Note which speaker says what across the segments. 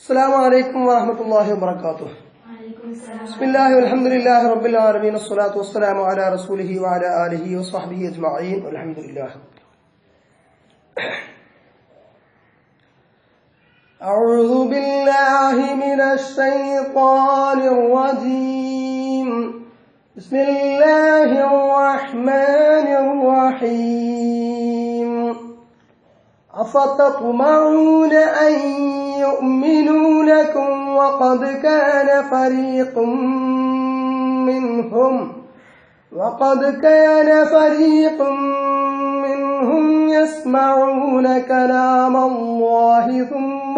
Speaker 1: السلام عليكم ورحمة الله وبركاته. بسم الله والحمد لله رب العالمين والصلاة والسلام على رسوله وعلى آله وصحبه أجمعين والحمد لله. أعوذ بالله من الشيطان الرجيم. بسم الله الرحمن الرحيم. أفتطمعون أن يؤمنوا لكم وقد كان فريق منهم يسمعون كلام الله ثم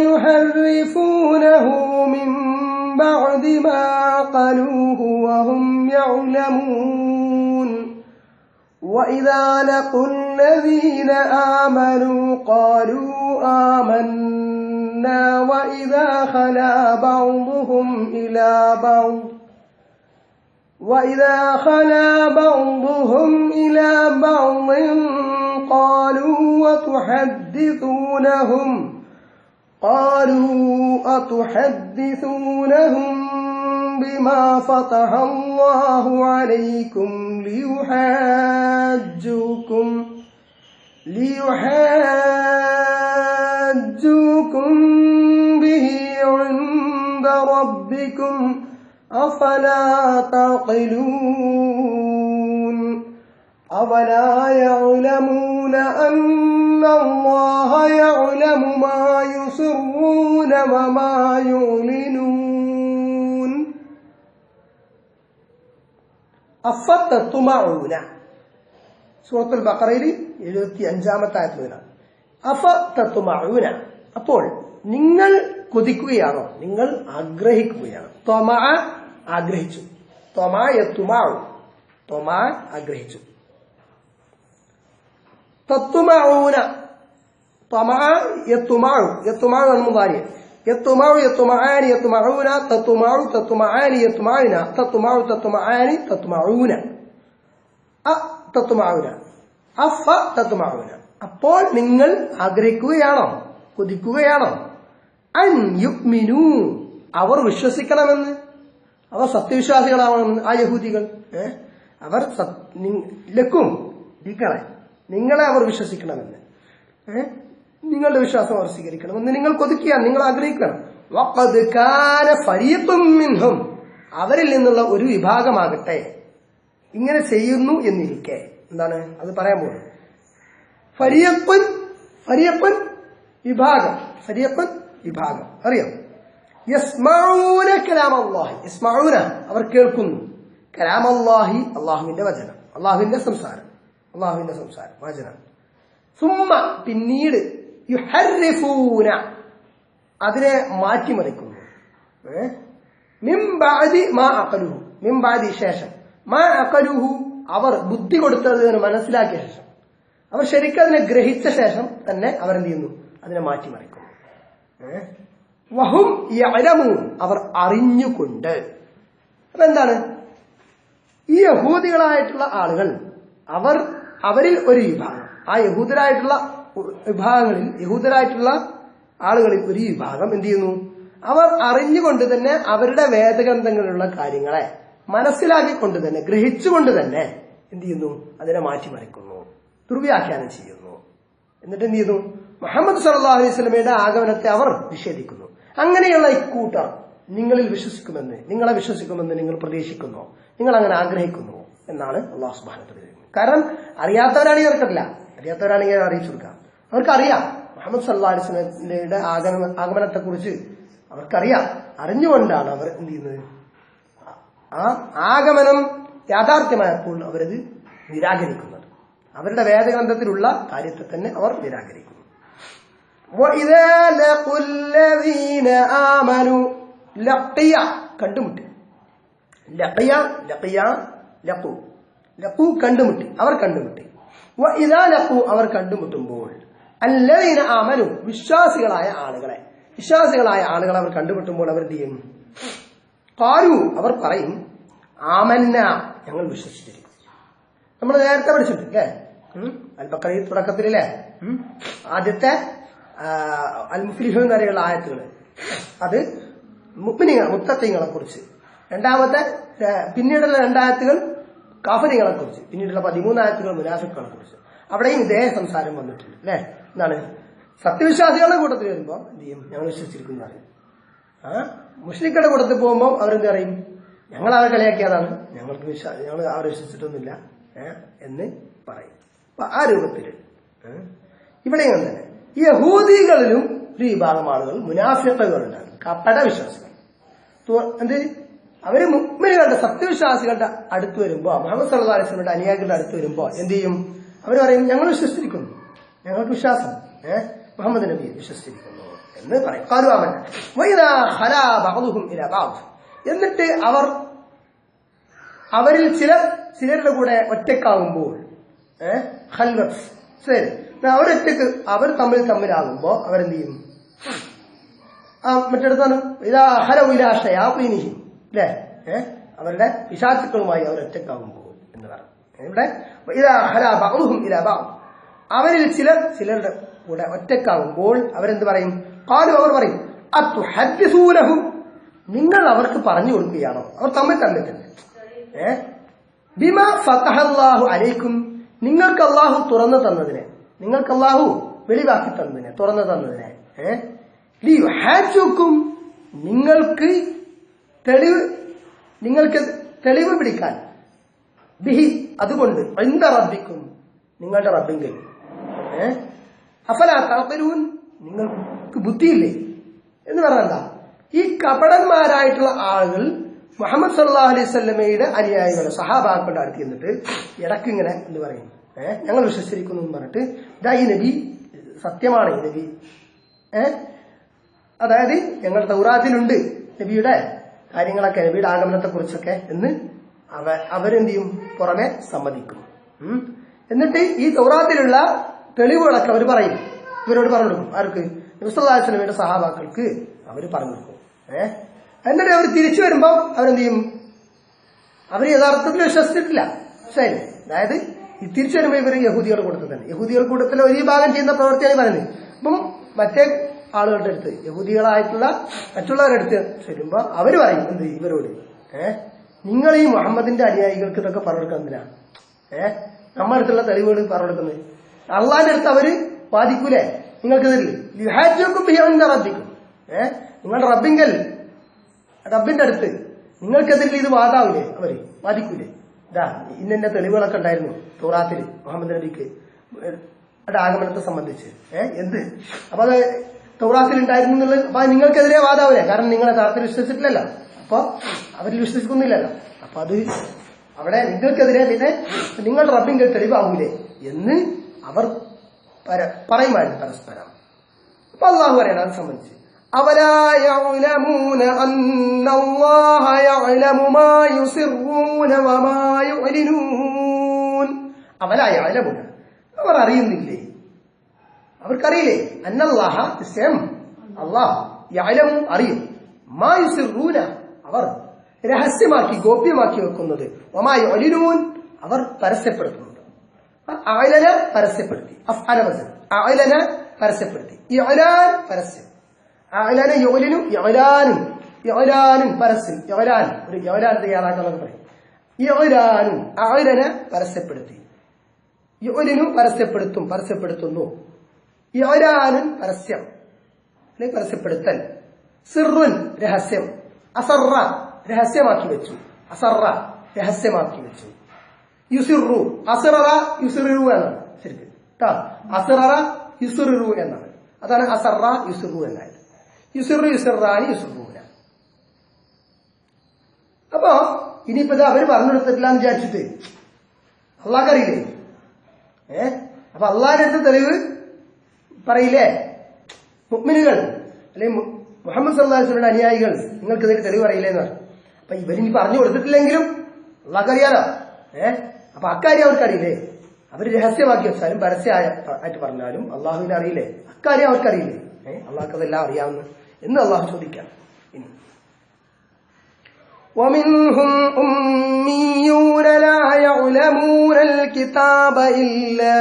Speaker 1: يحرفونه من بعد ما عقلوه وهم يعلمون. وإذا لقوا الذين آمنوا قالوا آمنا وإذا خلا بعضهم إلى بعض قالوا أتحدثونهم بما فتح الله عليكم ليحاجوكم به عند ربكم أفلا تعقلون. أولا يعلمون أن الله يعلم ما يسرون وما يعلنون. അഫത്തത്തുമഊന സൂറത്തുൽ ബഖറയിൽ 75-ാമത്തെ ആയത്തിലാണ്. അഫത്തത്തുമഊന, അപ്പോൾ നിങ്ങൾ കൊതിക്കുകയാണോ, നിങ്ങൾ ആഗ്രഹിക്കുകയാണോ? ത്വമഅ ആഗ്രഹിച്ചു, ത്വമഅ യത്മഉ, ത്വമഅ ആഗ്രഹിച്ചു. തത്തുമഊന, ത്വമഅ യത്മഉ, യത്മഉ ആണ് മുദാരി. يطمع يطمعان يطمعون تطمع تطمعان يطمعون تطمع تطمعان تطمعون تطمعون അഫ തത്മഊന, അപ്പോൾ നിങ്ങൾ ആഗ്രഹിക്കുകയാണോ, കൊതിക്കുകയാണോ? അൻ യുഅ്മിനൂ, അവർ വിശ്വസിക്കണമെന്ന്, അവർ സത്യവിശ്വാസികളാവണമെന്ന്. ആ യഹൂദികൾ അവർ നിങ്ങളെ അവർ വിശ്വസിക്കണമെന്ന്, നിങ്ങളുടെ വിശ്വാസം അവർ സ്വീകരിക്കണമെന്ന് നിങ്ങൾ കൊതിക്കുകയാണ്, നിങ്ങൾ ആഗ്രഹിക്കണം. വഖദ് കാന ഫരീഖും മിൻഹും, അവരിൽ നിന്നുള്ള ഒരു വിഭാഗമാകട്ടെ ഇങ്ങനെ ചെയ്യുന്നു എന്നിരിക്കെ. എന്താണ് അത് പറയാൻ പോകുന്നത്? ഫരീഖുൻ വിഭാഗം അറിയാം. യസ്മഊന കലാമല്ലാഹി, യസ്മഊന അവർ കേൾക്കുന്നു, കലാമല്ലാഹി അല്ലാഹുവിന്റെ വചനം, അല്ലാഹുവിന്റെ സംസാരം വചനം. സുമ്മ പിന്നീട് യുഹർരിഫൂന അതിനെ മാറ്റിമറിക്കുന്നു. മിൻ ബഅദി മാ അഖലുഹു, മിൻ ബഅദി ശേഷം, മാ അഖലുഹു അവർ ബുദ്ധി കൊടുത്തതിന് മനസ്സിലാക്കിയ ശേഷം, അവർ ശരിക്കും അതിനെ ഗ്രഹിച്ച ശേഷം തന്നെ അവരെന്ത് ചെയ്യുന്നു, അതിനെ മാറ്റിമറിക്കുന്നു. വഹും യഅലമൂൻ, അവർ അറിഞ്ഞുകൊണ്ട്. അപ്പൊ എന്താണ് ഈ യഹൂദികളായിട്ടുള്ള ആളുകൾ, അവരിൽ ഒരു വിഭാഗം, ആ യഹൂദരായിട്ടുള്ള ആളുകളിൽ ഒരു വിഭാഗം എന്ത് ചെയ്യുന്നു, അവർ അറിഞ്ഞുകൊണ്ട് തന്നെ അവരുടെ വേദഗ്രന്ഥങ്ങളിലുള്ള കാര്യങ്ങളെ മനസ്സിലാക്കിക്കൊണ്ട് തന്നെ, ഗ്രഹിച്ചുകൊണ്ട് തന്നെ എന്ത് ചെയ്യുന്നു, അതിനെ മാറ്റിമറിക്കുന്നു, ദുർവ്യാഖ്യാനം ചെയ്യുന്നു. എന്നിട്ട് എന്ത് ചെയ്യുന്നു, മുഹമ്മദ് സല്ലല്ലാഹു അലൈഹി വസല്ലമയുടെ ആഗമനത്തെ അവർ നിഷേധിക്കുന്നു. അങ്ങനെയുള്ള ഇക്കൂട്ടർ നിങ്ങളെ വിശ്വസിക്കുമെന്ന് നിങ്ങൾ പ്രതീക്ഷിക്കുന്നു, നിങ്ങൾ അങ്ങനെ ആഗ്രഹിക്കുന്നു എന്നാണ് അല്ലാഹു സുബ്ഹാനഹു വ തആല പറയുന്നത്. കാരണം അറിയാത്തവരാണെങ്കിൽ അറിയാത്തവരാണെങ്കിൽ അറിയിച്ചു കൊടുക്കാം. അവർക്കറിയാം മുഹമ്മദ് സല്ലല്ലാഹു അലൈഹി വസല്ലമയുടെ ആഗമനത്തെ കുറിച്ച് അവർക്കറിയാം. അറിഞ്ഞുകൊണ്ടാണ് അവർ എന്ത് ചെയ്യുന്നത്, ആ ആഗമനം യാഥാർത്ഥ്യമായപ്പോൾ അവരത് നിരാകരിക്കുന്നത്. അവരുടെ വേദഗ്രന്ഥത്തിലുള്ള കാര്യത്തെ തന്നെ അവർ നിരാകരിക്കുന്നു. وَإِذَا لَقُوا الَّذِينَ آمَنُوا ലഖിയ കണ്ടുമുട്ടി, ലഖു കണ്ടുമുട്ടി, അവർ കണ്ടുമുട്ടി. വഇദാ ലഖു അവർ കണ്ടുമുട്ടുമ്പോൾ അല്ലദീന ആമനു വിശ്വാസികളായ ആളുകളെ അവർ കണ്ടുമുട്ടുമ്പോൾ അവർ എന്ത് ചെയ്യും? ഖാലു അവർ പറയും ആമന്ന ഞങ്ങൾ വിശ്വസിച്ചിരിക്കും. നമ്മൾ നേരത്തെ പഠിച്ചിട്ടുണ്ട് അല്ലേ? അൽ ബഖറയിൽ തുടക്കത്തിലല്ലേ ആദ്യത്തെ അൽ മുഫ്ലിഹൂൻ വരെയുള്ള ആയത്തുകൾ അത് മുഅ്മിനീങ്ങളെ മുത്തഖീങ്ങളെ കുറിച്ച്, രണ്ടാമത്തെ പിന്നീടുള്ള രണ്ടായത്തുകൾ കാഫിറുകളെ കുറിച്ച്, പിന്നീടുള്ള 13 ആയത്തുകൾ മുനാഫിക്കുകളെ കുറിച്ച്. അവിടെയും ഇതേ സംസാരം വന്നിട്ടുണ്ട് അല്ലെ. എന്താണ് സത്യവിശ്വാസികളുടെ കൂട്ടത്തിൽ വരുമ്പോൾ എന്ത് ചെയ്യും? ഞങ്ങൾ വിശ്വസിച്ചിരിക്കുന്നു പറയും. മുശ്രിക്കുകളുടെ കൂട്ടത്തിൽ പോകുമ്പോൾ അവരെന്ത് പറയും? ഞങ്ങൾ അവരെ കളിയാക്കിയതാണ്, ഞങ്ങൾ അവരെ വിശ്വസിച്ചിട്ടൊന്നുമില്ല എന്ന് പറയും. അപ്പൊ ആ രൂപത്തില് ഇവിടെയും തന്നെ ഈ യഹൂദികളിലും ഒരു വിഭാഗം ആളുകൾ മുനാഫിഖുകളുണ്ടാകും, കപട വിശ്വാസികൾ. എന്ത് അവര് മുഅ്മിനുകളുടെ സത്യവിശ്വാസികളുടെ അടുത്ത് വരുമ്പോ, മുഹമ്മദ് സല്ലല്ലാഹു അലൈഹി വസല്ലമയുടെ അനുയായികളുടെ അടുത്ത് വരുമ്പോ എന്ത് ചെയ്യും? അവർ പറയും ഞങ്ങൾ വിശ്വസിച്ചിരിക്കുന്നു, ഞങ്ങൾക്ക് വിശ്വാസം മുഹമ്മദ് നബി വിശ്വസിച്ചിരിക്കുന്നു എന്ന് പറയും. എന്നിട്ട് അവരിൽ ചിലരുടെ കൂടെ ഒറ്റക്കാകുമ്പോൾ അവർ തമ്മിലാകുമ്പോ അവരെന്ത് ചെയ്യും? മറ്റെടുത്താണ് ഇതാ ഹലവിലാഷയാപീനിഹിം അല്ലെ, അവരുടെ പിശാചുക്കളുമായി അവർ ഒറ്റക്കാകുമ്പോൾ എന്ന് പറഞ്ഞു. ഇവിടെ ഇതാ ഹലാബഅ്ദുഹും ഇലാ ബഅദ്, അവരിൽ ചിലരുടെ കൂടെ ഒറ്റക്കാകുമ്പോൾ അവരെന്ത് പറയും? ഖാലു, അവർ പറയും അത്തുഹദ്ദിസൂനഹും, നിങ്ങൾ അവർക്ക് പറഞ്ഞു കൊടുക്കുകയാണോ? അവർ തമ്മിൽ തന്നെ ബിമാ ഫതഹല്ലാഹു അലൈക്കും, നിങ്ങൾക്ക് അല്ലാഹു തുറന്നു തന്നതിനെ, നിങ്ങൾക്ക് അല്ലാഹു വെളിവാക്കി തന്നതിനെ, തുറന്നു തന്നതിനെ ലിയുഹാജുക്കും, നിങ്ങൾക്ക് തെളിവ് പിടിക്കാൻ ബിഹി, അതുകൊണ്ട് ഇന്ദ റബ്ബിക്കും, നിങ്ങളുടെ റബ്ബിങ്കിൽ അഫലാ തഅഖിലൂൻ, നിങ്ങൾക്ക് ബുദ്ധിയില്ലേ എന്ന് പറഞ്ഞാ ഈ കപടന്മാരായിട്ടുള്ള ആളുകൾ മുഹമ്മദ് സല്ലല്ലാഹു അലൈഹി വസല്ലമയുടെ അനുയായികൾ സഹാബാക്കളുടെ അടുത്ത് ചെന്നിട്ട് ഇടയ്ക്ക് ഇങ്ങനെ എന്ന് പറയും, ഞങ്ങൾ വിശ്വസിച്ചിരിക്കുന്നു എന്ന് പറഞ്ഞിട്ട് ഇതാ ഈ നബി സത്യമാണ്, ഈ നബി അതായത് ഞങ്ങൾ തൗറാത്തിലുണ്ട് നബിയുടെ കാര്യങ്ങളൊക്കെ, നബിയുടെ ആഗമനത്തെ കുറിച്ചൊക്കെ എന്ന് അവരെന്ത് ചെയ്യും? പുറമെ സമ്മതിക്കും. എന്നിട്ട് ഈ തൗറാത്തിലുള്ള തെളിവുകളൊക്കെ അവർ പറയും, ഇവരോട് പറഞ്ഞു കൊടുക്കും. ആർക്ക്? നബി സല്ലല്ലാഹു അലൈഹി വസല്ലമയുടെ സഹാബാക്കൾക്ക് അവർ പറഞ്ഞു കൊടുക്കും. എന്നിട്ട് അവർ തിരിച്ചു വരുമ്പോ അവരെന്ത് ചെയ്യും? അവർ യഥാർത്ഥത്തിൽ വിശ്വസിച്ചിട്ടില്ല. ശരി, അതായത് ഈ തിരിച്ചു വരുമ്പോ ഇവർ യഹൂദികളുടെ കൂട്ടത്തിൽ തന്നെ, യഹൂദികളുടെ കൂട്ടത്തിൽ ഒരു ഭാഗം ചെയ്യുന്ന പ്രവൃത്തിയാണ് പറയുന്നത്. അപ്പം മറ്റേ ആളുകളുടെ അടുത്ത്, യഹൂദികളായിട്ടുള്ള മറ്റുള്ളവരുടെ അടുത്ത് ചെല്ലുമ്പോ അവര് പറയും എന്ത് ഇവരോട്, നിങ്ങൾ ഈ മുഹമ്മദിന്റെ അനുയായികൾക്ക് ഇതൊക്കെ പറഞ്ഞെടുക്കാൻ എന്തിനാ നമ്മുടെ അടുത്തുള്ള തെളിവുകൾ പറഞ്ഞെടുക്കുന്നത്? അള്ളാന്റെ അടുത്ത് അവര് വാദിക്കൂലേ? നിങ്ങൾക്ക് തരില്ലേ? റബ്ബിക്കും, നിങ്ങളുടെ റബ്ബിന്റെ അടുത്ത് നിങ്ങൾക്കെതിരിൽ ഇത് വാദാവില്ലേ? അവര് വാദിക്കൂലേ? ഇതാ ഇന്ന തെളിവുകളൊക്കെ ഉണ്ടായിരുന്നു തൗറാത്തില് മുഹമ്മദ് നബിക്ക് ആഗമനത്തെ സംബന്ധിച്ച് എന്ത്, അപ്പൊ അത് തൗറാത്തിൽ ഉണ്ടായിരുന്നു എന്നുള്ളത്. അപ്പൊ നിങ്ങൾക്കെതിരെ വാദാവില്ലേ? കാരണം നിങ്ങളെ യഥാർത്ഥത്തിൽ വിശ്വസിച്ചിട്ടില്ലല്ലോ, അപ്പൊ അവരിൽ വിശ്വസിക്കുന്നില്ലല്ലോ. അപ്പൊ അത് അവിടെ നിങ്ങൾക്കെതിരെ പിന്നെ നിങ്ങളുടെ റബ്ബിന്റെ തെളിവാകൂലേ എന്ന് അവർ പറയുമായിരുന്നു പരസ്പരം. അപ്പൊ അള്ളാഹു പറയണം അത് സംബന്ധിച്ച്, അവലാ യഅലമൂന അന്നല്ലാഹ യഅലമു മാ യുസിറൂന വമാ യുഅ്ലിനൂൻ. അവലാ യഅലമൂന, അവർ അറിയുന്നില്ലേ, അവർക്കറിയില്ലേ? അന്നല്ലാഹ, നിശ്ചയം അല്ലാഹ്, യഅലമു അറിയും, മാ യുസിറൂന അവർ രഹസ്യമാക്കി ഗോപ്യമാക്കി വെക്കുന്നത്, വമാ യുഅ്ലിനൂൻ അവർ പരസ്യപ്പെടുത്തുന്നത്. അഅലന പരസ്യപ്പെടുത്തി, അഫ്അല വസൻ, അഅലന പരസ്യപ്പെടുത്തി, ഇഅ്ലാൻ പരസ്യം, അഅലന യുഅ്ലിനു ഇഅ്ലാനും, ഇഅ്ലാനും പരസ്യം, ഇഅ്ലാൻ ഒരു ഇഅ്ലാൻ തയ്യാറാക്കാന്നൊക്കെ പറയും. ഇഅ്ലാനും അഅലന പരസ്യപ്പെടുത്തി, യുഅ്ലിനു പരസ്യപ്പെടുത്തും, പരസ്യപ്പെടുത്തുന്നു, ഇഅ്ലാനും പരസ്യം അല്ലെങ്കിൽ പരസ്യപ്പെടുത്തൽ, സിർറുൻ രഹസ്യം, അസറ രഹസ്യമാക്കി വെച്ചു, അസറ രഹസ്യമാക്കി വെച്ചു, യുസിറു അസറ യുസിറു എന്നാണ് ശരിക്കും കേട്ടോ, അസറ യുസിറു എന്നാണ്, അതാണ് അസറ യുസിറു എന്നായത്, യുസിറു യുസിറാനി യുസിറൂന. അപ്പൊ ഇനിയിപ്പോ ഇത് അവര് പറഞ്ഞു കൊടുത്തിട്ടില്ല എന്ന് വിചാരിച്ചിട്ട് അള്ളാഹ്ക്കറിയില്ലേ? അപ്പൊ അള്ളാഹിന്റെ അടുത്ത് തെളിവ് പറയില്ലേ മുഅ്മിനുകൾ അല്ലെങ്കിൽ മുഹമ്മദ് സല്ലല്ലാഹു അലൈഹി വസല്ലമയുടെ അനുയായികൾ നിങ്ങൾക്കെതിരെ തെളിവ് പറയില്ലേ എന്ന് പറഞ്ഞു. അപ്പൊ ഇവരിനി പറഞ്ഞു കൊടുത്തിട്ടില്ലെങ്കിലും അള്ളാഹ്ക്കറിയാലോ. അപ്പൊ അക്കാര്യം അവർക്കറിയില്ലേ? അവർ രഹസ്യമാക്കി വെച്ചാലും പരസ്യമായിട്ട് പറഞ്ഞാലും അള്ളാഹുവിനെ അറിയില്ലേ? അക്കാര്യം അവർക്കറിയില്ലേ? അള്ളാഹ്ക്ക് അതെല്ലാം അറിയാവുന്ന എന്ന് അള്ളാഹു ചോദിക്കാം. ഇനി ومنهم أميون لا يعلمون الكتاب إلا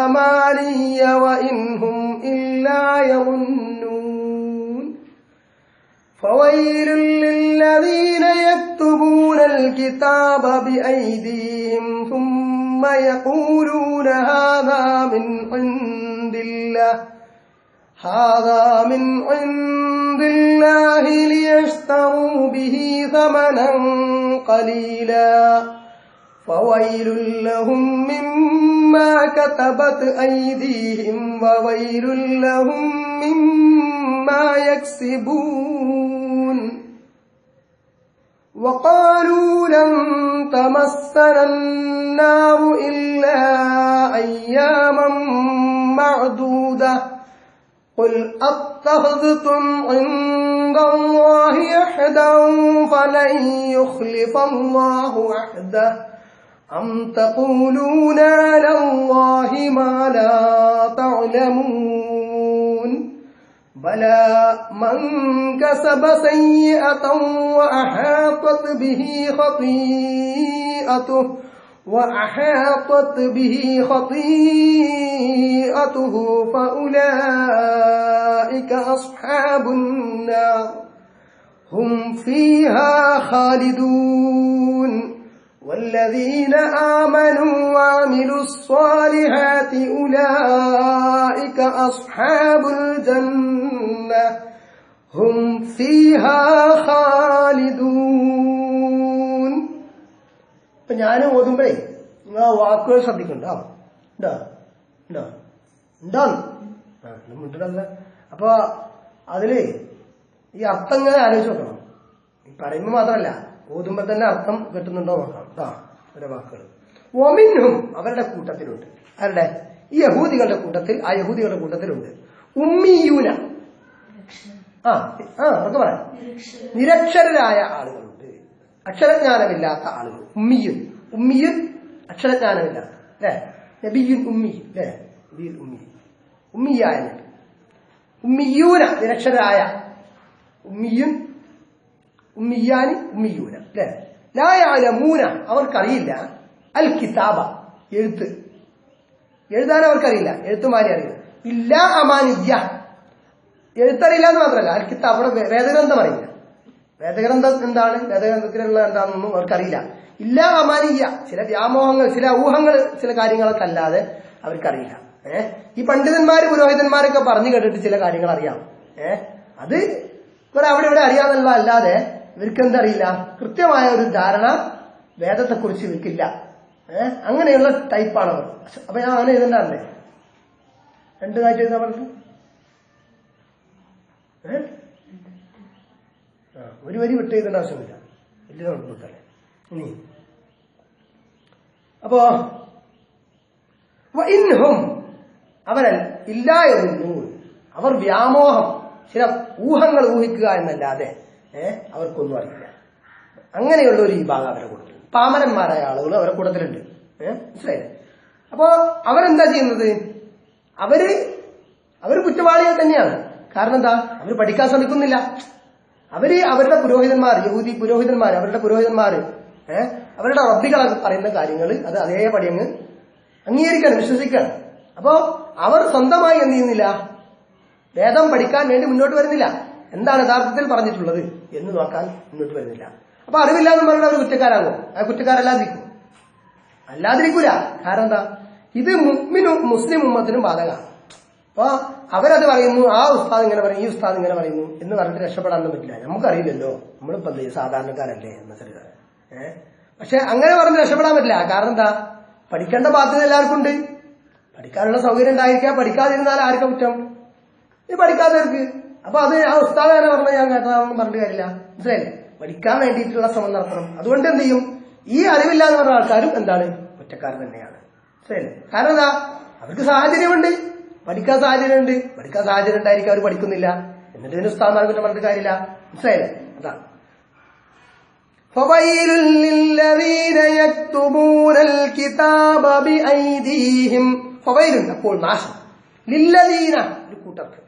Speaker 1: أماني وإن هم إلا يظنون فويل للذين يكتبون الكتاب بأيديهم ثم يقولون هذا من عند الله ليشتروا به ثمنا قليلا فويل لهم مما كتبت أيديهم وويل لهم مما يكسبون وقالوا لن تمسنا النار إلا أياما معدودة قل أتخذتم عند الله عهدا فلن يخلف الله عهده أم تقولون على الله ما لا تعلمون بلى من كسب سيئة وأحاطت به خطيئته فأولئك أصحاب النار هم فيها خالدون والذين آمنوا وعملوا الصالحات أولئك أصحاب الجنة هم فيها خالدون. ഇപ്പൊ ഞാൻ ഓതുമ്പോഴേ നിങ്ങൾ ആ വാക്കുകൾ ശ്രദ്ധിക്കണ്ടോ? ഉണ്ടോന്ന് അപ്പൊ അതില് ഈ അർത്ഥം ഇങ്ങനെ ആലോചിച്ച് നോക്കണം. പറയുമ്പോ മാത്രമല്ല ഓതുമ്പോ തന്നെ അർത്ഥം കിട്ടുന്നുണ്ടോ നോക്കണം. ഓരോ വാക്കുകൾ ഒമിനും അവരുടെ കൂട്ടത്തിലുണ്ട്. ആരുടെ? ഈ യഹൂദികളുടെ കൂട്ടത്തിൽ, ആ യഹൂദികളുടെ കൂട്ടത്തിലുണ്ട് ഉമ്മിയൂന, നമുക്ക് പറയാം നിരക്ഷരരായ ആളുകളുണ്ട്, അക്ഷരജ്ഞാനമില്ലാത്ത ആളുകൾ. ഉമ്മിയുൻ അക്ഷരജ്ഞാനമില്ലാത്ത, അല്ലെ? നബിയുൻ ഉമ്മി, അല്ലെ? നബിയുൽ ഉമ്മി, ഉമ്മിയായ നബി. ഉമ്മിയൂന നിരക്ഷരായ, ഉമ്മിയുൻ ഉമ്മിയാനി ഉമ്മിയൂന, അല്ലെ? ലാ യഅലമൂന അവർക്കറിയില്ല അൽ കിതാബ എഴുതാൻ അവർക്കറിയില്ല, എഴുത്തുമാരി അറിയില്ല. ഇല്ലാ അമാനിയ്യ എഴുത്തറിയില്ല എന്ന് മാത്രമല്ല അൽ കിതാബ് അവിടെ വേദഗ്രന്ഥം അറിയില്ല. വേദഗ്രന്ഥം എന്താണ്, വേദഗ്രന്ഥത്തിലുള്ള എന്താണെന്നൊന്നും അവർക്കറിയില്ല. ഇല്ല അമാനിയ്യ ചില വ്യാമോഹങ്ങൾ, ചില ഊഹങ്ങൾ, ചില കാര്യങ്ങളൊക്കെ അല്ലാതെ അവർക്കറിയില്ല. ഈ പണ്ഡിതന്മാര് പുരോഹിതന്മാരൊക്കെ പറഞ്ഞു കേട്ടിട്ട് ചില കാര്യങ്ങൾ അറിയാം. അത് ഇവിടെ അവിടെ ഇവിടെ അറിയാമെന്നുള്ള അല്ലാതെ ഇവർക്ക് എന്തറിയില്ല, കൃത്യമായ ഒരു ധാരണ വേദത്തെക്കുറിച്ച് ഇവർക്കില്ല. അങ്ങനെയുള്ള ടൈപ്പാണ് അവർ. അപ്പൊ ഞാൻ അങ്ങനെ എഴുതണ്ടേ? രണ്ട് കാര്യം എഴുതാൻ പറഞ്ഞിട്ട് ഒരു വരി വിട്ട് എഴുതേണ്ട ആവശ്യമില്ല, വലിയ നോട്ട്ബുക്കല്ലേ. ഇനി അപ്പോ ഇൻഹും അവരൽ ഇല്ലായിരുന്നു, അവർ വ്യാമോഹം, ചില ഊഹങ്ങൾ ഊഹിക്കുക എന്നല്ലാതെ അവർക്കൊന്നും അറിയില്ല. അങ്ങനെയുള്ള ഒരു വിഭാഗം അവരെ കൂട്ടത്തിൽ, പാമരന്മാരായ ആളുകൾ അവരെ കൂട്ടത്തിലുണ്ട്. മനസ്സിലായില്ലേ? അപ്പോ അവരെന്താ ചെയ്യുന്നത്? അവര് കുറ്റവാളികൾ തന്നെയാണ്. കാരണം എന്താ? അവർ പഠിക്കാൻ ശ്രമിക്കുന്നില്ല. അവരുടെ പുരോഹിതന്മാർ, യഹൂദി പുരോഹിതന്മാർ, അവരുടെ പുരോഹിതന്മാര് അവരുടെ റബ്ബികളൊക്കെ പറയുന്ന കാര്യങ്ങൾ അത് അതേപടി അങ്ങ് അംഗീകരിക്കണം, വിശ്വസിക്കണം. അപ്പോ അവർ സ്വന്തമായി എന്ത് ചെയ്യുന്നില്ല, വേദം പഠിക്കാൻ വേണ്ടി മുന്നോട്ട് വരുന്നില്ല. എന്താണ് യഥാർത്ഥത്തിൽ പറഞ്ഞിട്ടുള്ളത് എന്ന് നോക്കാൻ മുന്നോട്ട് വരുന്നില്ല. അപ്പൊ അറിവില്ല എന്ന് പറഞ്ഞാൽ അവർ കുറ്റക്കാരാകുമോ? ആ കുറ്റക്കാരല്ലാതിരിക്കും, അല്ലാതിരിക്കൂല. കാരണം എന്താ? ഇത് മുസ്ലിം ഉമ്മത്തിനും ബാധകമാണ്. അപ്പൊ അവരത് പറയുന്നു, ആ ഉസ്താദ് ഇങ്ങനെ പറയും, ഈ ഉസ്താദ് ഇങ്ങനെ പറയുന്നു എന്ന് പറഞ്ഞിട്ട് രക്ഷപ്പെടാനൊന്നും പറ്റില്ല. നമുക്കറിയില്ലല്ലോ, നമ്മളിപ്പോ എന്ത് ചെയ്യും, സാധാരണക്കാരല്ലേ എന്നൊക്കെ. പക്ഷെ അങ്ങനെ പറഞ്ഞ് രക്ഷപ്പെടാൻ പറ്റില്ല. കാരണം എന്താ? പഠിക്കേണ്ട ബാധ്യത എല്ലാവർക്കും ഉണ്ട്. പഠിക്കാനുള്ള സൗകര്യം ഉണ്ടായിരിക്കാം. പഠിക്കാതിരുന്നാൽ ആർക്കും കുറ്റം? ഈ പഠിക്കാത്തവർക്ക്. അപ്പൊ അത് ആ ഉസ്താദ് തന്നെ പറഞ്ഞാൽ ഞാൻ കേട്ടതാണെന്ന് പറഞ്ഞിട്ട് കാര്യമില്ല. മനസ്സിലായില്ലേ? പഠിക്കാൻ വേണ്ടിയിട്ടുള്ള ശ്രമം നടത്തണം. അതുകൊണ്ട് എന്ത് ചെയ്യും, ഈ അറിവില്ല എന്ന് പറഞ്ഞ ആൾക്കാരും എന്താണ്, കുറ്റക്കാർ തന്നെയാണ്. മനസ്സിലായില്ലേ? കാരണം എന്താ? അവർക്ക് സാഹചര്യമുണ്ട്, പഠിക്കാൻ സാഹചര്യമുണ്ട്. പഠിക്കാൻ സാഹചര്യം ഉണ്ടായിരിക്കും, അവർ പഠിക്കുന്നില്ല. എന്നിട്ട് ഇതിന് ഉസ്താദ്മാരെ കുറ്റം പറഞ്ഞിട്ട് കാര്യമില്ല. മനസ്സിലായില്ലേ? അതാണ് فويل للذين يكتبون الكتاب بأيديهم فويل അപ്പോൾ നാശം ലില്ലദീന ഒരു കൂട്ടർക്ക്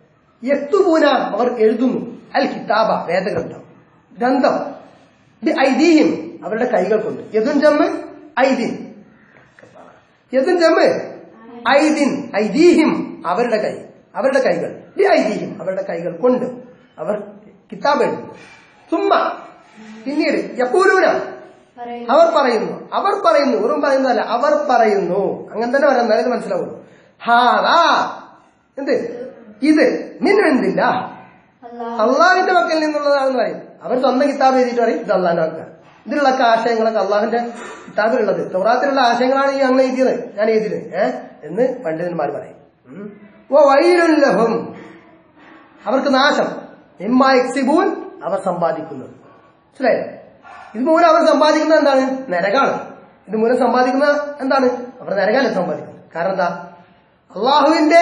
Speaker 1: യക്തുബൂന അവർ എഴുതുന്നു അൽ കിതാബ വേദഗ്രന്ഥം ഗ്രന്ഥം ഐദീഹിം അവരുടെ കൈകൾ കൊണ്ട്. യദുൻ ജമ്മ് ഐദിൻ, യദുൻ ജമ്മ് ഐദിൻ, ഐദീഹിം അവരുടെ കൈ, അവരുടെ കൈകൾ, ഐദീഹിം അവരുടെ കൈകൾ കൊണ്ട് അവർ കിതാബ് എഴുതുന്നു. സുമ്മ പിന്നീട് യഖൂലൂന അവർ പറയുന്നു, അവർ പറയുന്നു, വെറും പറയുന്നതല്ല, അവർ പറയുന്നു. അങ്ങനെ തന്നെ പറയാം, എന്നാലും മനസ്സിലാവുള്ളൂ. ഹാദാ എന്ത്, ഇത് മിൻ ഇൻദില്ലാഹ് അള്ളാഹിന്റെ മക്കളിൽ നിന്നുള്ളതാണെന്ന് പറയും. അവർ സ്വന്തം കിതാബ് എഴുതിയിട്ട് പറയും ഇത് അള്ളാഹിന്റെ മക്കൾ. ഇതിലുള്ളൊക്കെ ആശയങ്ങളൊക്കെ അള്ളാഹിന്റെ കിതാബിലുള്ളത്, തൗറാത്തിലുള്ള ആശയങ്ങളാണ് ഈ ഞങ്ങൾ എഴുതിയത്, ഞാൻ എഴുതിയത് എന്ന് പണ്ഡിതന്മാർ പറയും. വൈലുൻ ലഹും അവർക്ക് നാശം, മിമ്മാ യക്സിബൂൻ അവർ സമ്പാദിക്കുന്നത്. മനസ്സിലായോ? ഇത് മൂലം അവർ സമ്പാദിക്കുന്നത് എന്താണ്? നരകാണ്. ഇത് മൂലം സമ്പാദിക്കുന്ന എന്താണ്? അവർ നരകാണ് സമ്പാദിക്കുന്നത്. കാരണം എന്താ? അള്ളാഹുവിന്റെ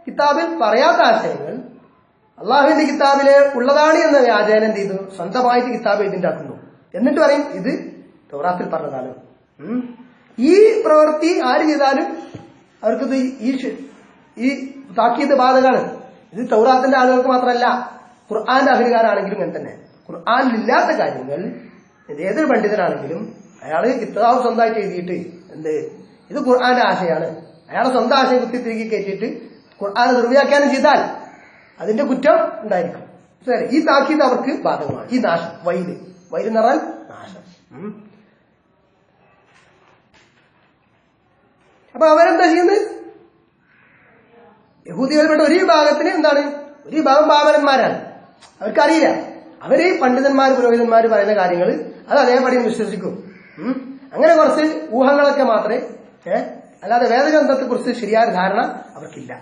Speaker 1: കിതാബിൽ പറയാത്ത ആശയങ്ങൾ അള്ളാഹുവിന്റെ കിതാബില് ഉള്ളതാണ് എന്ന വ്യാജേന എന്ത് ചെയ്തു? സ്വന്തമായിട്ട് കിതാബ് എഴുതിണ്ടാക്കുന്നു. എന്നിട്ട് പറയും ഇത് തൗറാത്തിൽ പറഞ്ഞതാണ്. ഈ പ്രവൃത്തി ആര് ചെയ്താലും അവർക്കിത് ഈ താക്കീത് ബാധകമാണ്. ഇത് തൗറാത്തിന്റെ ആളുകൾക്ക് മാത്രമല്ല, ഖുർആന്റെ അഹ്ലുകാരാണെങ്കിലും ഇങ്ങനെ തന്നെ. ഖുർആനിലില്ലാത്ത കാര്യങ്ങൾ ഏതൊരു പണ്ഡിതനാണെങ്കിലും അയാള് കിതാബ് സ്വന്തമായിട്ട് എഴുതിയിട്ട് എന്ത് ഇത് ഖുർആന്റെ ആശയമാണ്, അയാളെ സ്വന്തം ആശയം കുത്തി തിരികെ കയറ്റിയിട്ട് ഖുർആനെ നിർവ്യാഖ്യാനം ചെയ്താൽ അതിന്റെ കുറ്റം ഉണ്ടായിരിക്കും. ശരി, ഈ താക്കീത് അവർക്ക് ബാധകമാണ്. ഈ നാശം, വൈല് എന്ന് പറഞ്ഞാൽ നാശം. അപ്പൊ അവരെന്താ ചെയ്യുന്നത്? യഹൂദികൾപ്പെട്ട ഒരു വിഭാഗത്തിന് എന്താണ്? ഒരു വിഭാഗം പാവനന്മാരാണ്, അവർക്കറിയില്ല. അവര് പണ്ഡിതന്മാർ പുരോഹിതന്മാർ പറയുന്ന കാര്യങ്ങൾ അത് അതേപടി വിശ്വസിക്കും. അങ്ങനെ കുറച്ച് ഊഹങ്ങളൊക്കെ മാത്രമേ, അല്ലാതെ വേദഗ്രന്ഥത്തെ കുറിച്ച് ശരിയായ ധാരണ അവർക്കില്ല.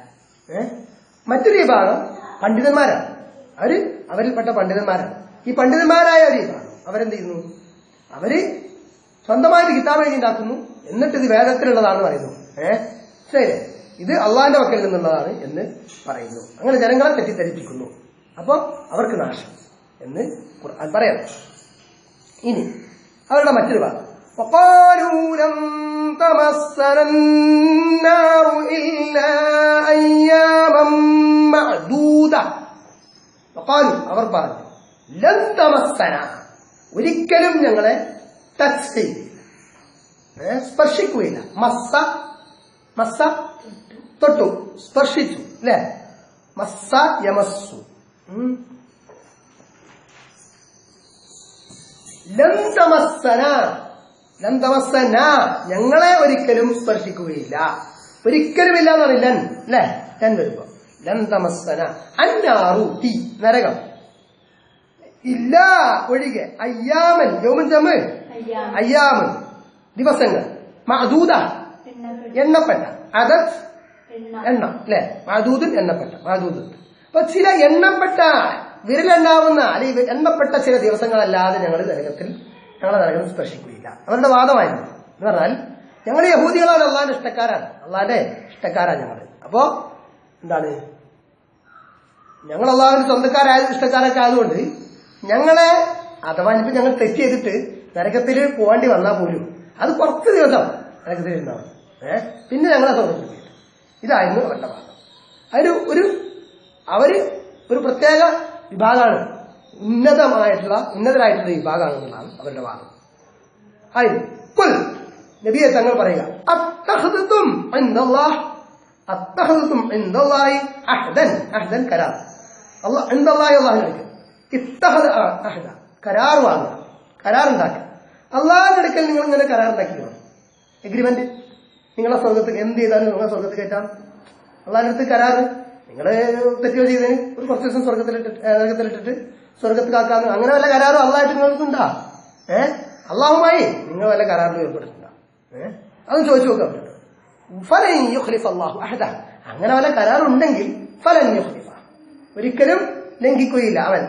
Speaker 1: മറ്റൊരു വിഭാഗം പണ്ഡിതന്മാരാണ്, അവരിൽപ്പെട്ട പണ്ഡിതന്മാരാണ്. ഈ പണ്ഡിതന്മാരായ ഒരു വിഭാഗം അവരെന്ത് ചെയ്യുന്നു? അവര് സ്വന്തമായിട്ട് കിതാബ് എഴുതി ഉണ്ടാക്കുന്നു, എന്നിട്ട് ഇത് വേദത്തിലുള്ളതാണെന്ന് പറയുന്നു. ശരി, ഇത് അള്ളാഹിന്റെ മക്കളിൽ നിന്നുള്ളതാണ് എന്ന് പറയുന്നു. അങ്ങനെ ജനങ്ങളെ തെറ്റിദ്ധരിപ്പിക്കുന്നു. അപ്പൊ അവർക്ക് നാശം എന്ന് ഖുർആൻ പറയാം. ഇനി അവരുടെ മറ്റൊരു ഭാഗം وقالوا لن تمسنا النار إلا أياما معدودة. وقالوا അവർ പറഞ്ഞു ലൻ തമസ്സന ഒരിക്കലും ഞങ്ങളെ ടച്ച് ചെയ്യില്ല, സ്പർശിക്കുകയില്ല. മസ്സ തൊട്ടു, സ്പർശിച്ചു അല്ലെ? മസ്സ യമസ്സു. ലൻ തമസ്സന ഞങ്ങളെ ഒരിക്കലും സ്പർശിക്കുകയില്ല. ഒരിക്കലുമില്ല എന്ന് പറയും ലൻ അല്ലെ? ലൻ വരുമ്പോ ലൻ തമസ്സന അന്നാറു തീ, നരകം. ഇല്ല ഒഴികെ അയ്യാമൻ, യൗമൻ ജമ് അയ്യാമൻ ദിവസങ്ങൾ, മഅദൂദ എണ്ണപ്പെട്ട, അദദ് എണ്ണം അല്ലെ? മഅദൂദുൻ എണ്ണപ്പെട്ട, മഅദൂദ്. അപ്പൊ ചില എണ്ണപ്പെട്ട വിരലെണ്ണാവുന്ന അല്ലെങ്കിൽ എണ്ണപ്പെട്ട ചില ദിവസങ്ങളല്ലാതെ ഞങ്ങളെ നരകം സ്പർശിക്കുകയില്ല. അവരുടെ വാദമായിരുന്നു. എന്ന് പറഞ്ഞാൽ ഞങ്ങൾ യഹൂദികളാണ്, അള്ളാഹിന്റെ ഇഷ്ടക്കാരാണ്, അള്ളാഹിന്റെ ഇഷ്ടക്കാരാണ് ഞങ്ങൾ. അപ്പോ എന്താണ്, ഞങ്ങൾ അള്ളാഹുവിന്റെ സ്വന്തക്കാരായ ഇഷ്ടക്കാരൊക്കെ ആയതുകൊണ്ട് ഞങ്ങളെ അഥവാ ഇനിയിപ്പോ ഞങ്ങൾ തെറ്റ് ചെയ്തിട്ട് നരകത്തിൽ പോകേണ്ടി വന്നാൽ പോലും അത് കുറച്ച് ദിവസം നരകത്തിൽ ഇരുന്നാണ്, പിന്നെ ഞങ്ങളെ സ്വർഗ്ഗത്തിൽ. ഇതായിരുന്നു അവരുടെ വാദം. അവര് ഒരു പ്രത്യേക വിഭാഗമാണ്, ഉന്നതരായിട്ടുള്ള വിഭാഗമാണെന്നുള്ളതാണ് അവരുടെ വാദം. ആയിരുന്നു നബിയെ തങ്ങൾ പറയുക അത്തഖ്ദതും ഇൻദല്ലാഹ് അഹ്ദൻ കരാർ. അല്ലാഹ് ഇൻദല്ലാഹി അല്ലാഹുവിന്റെ ഇത്തഖദ അഹ്ദ കരാർ വാങ്ങുക, കരാറുണ്ടാക്കുക. അള്ളാഹിന്റെ അടുക്കൽ നിങ്ങൾ ഇങ്ങനെ കരാറുണ്ടാക്കിയോ? എഗ്രിമെന്റ്, നിങ്ങളെ സ്വർഗത്തിൽ എന്ത് ചെയ്താലും നിങ്ങളെ സ്വർഗത്തിൽ കയറ്റാം. അള്ളാഹിന്റെ അടുത്ത് കരാറ്, നിങ്ങള് തെറ്റോ ചെയ്തതിന് ഒരു കുറച്ച് ദിവസം സ്വർഗത്തിലിട്ടിട്ട് സ്വർഗത്തിലാക്കാന്ന്, അങ്ങനെ വല്ല കരാറും അള്ളാഹായിട്ട് നിങ്ങൾക്കുണ്ടാ? അള്ളാഹുമായി നിങ്ങൾ വല്ല കരാറിൽ ഏർപ്പെട്ടിട്ടുണ്ടോ? അതൊന്നും ചോദിച്ചു നോക്കാൻ പറ്റും. ഫലൻ യുഖ്ലിഫ അല്ലാഹു അഹദ, അങ്ങനെ വല്ല കരാറുണ്ടെങ്കിൽ ഫലൻ യുഖ്ലിഫ ഒരിക്കലും ലംഘിക്കുകയില്ല അവൻ,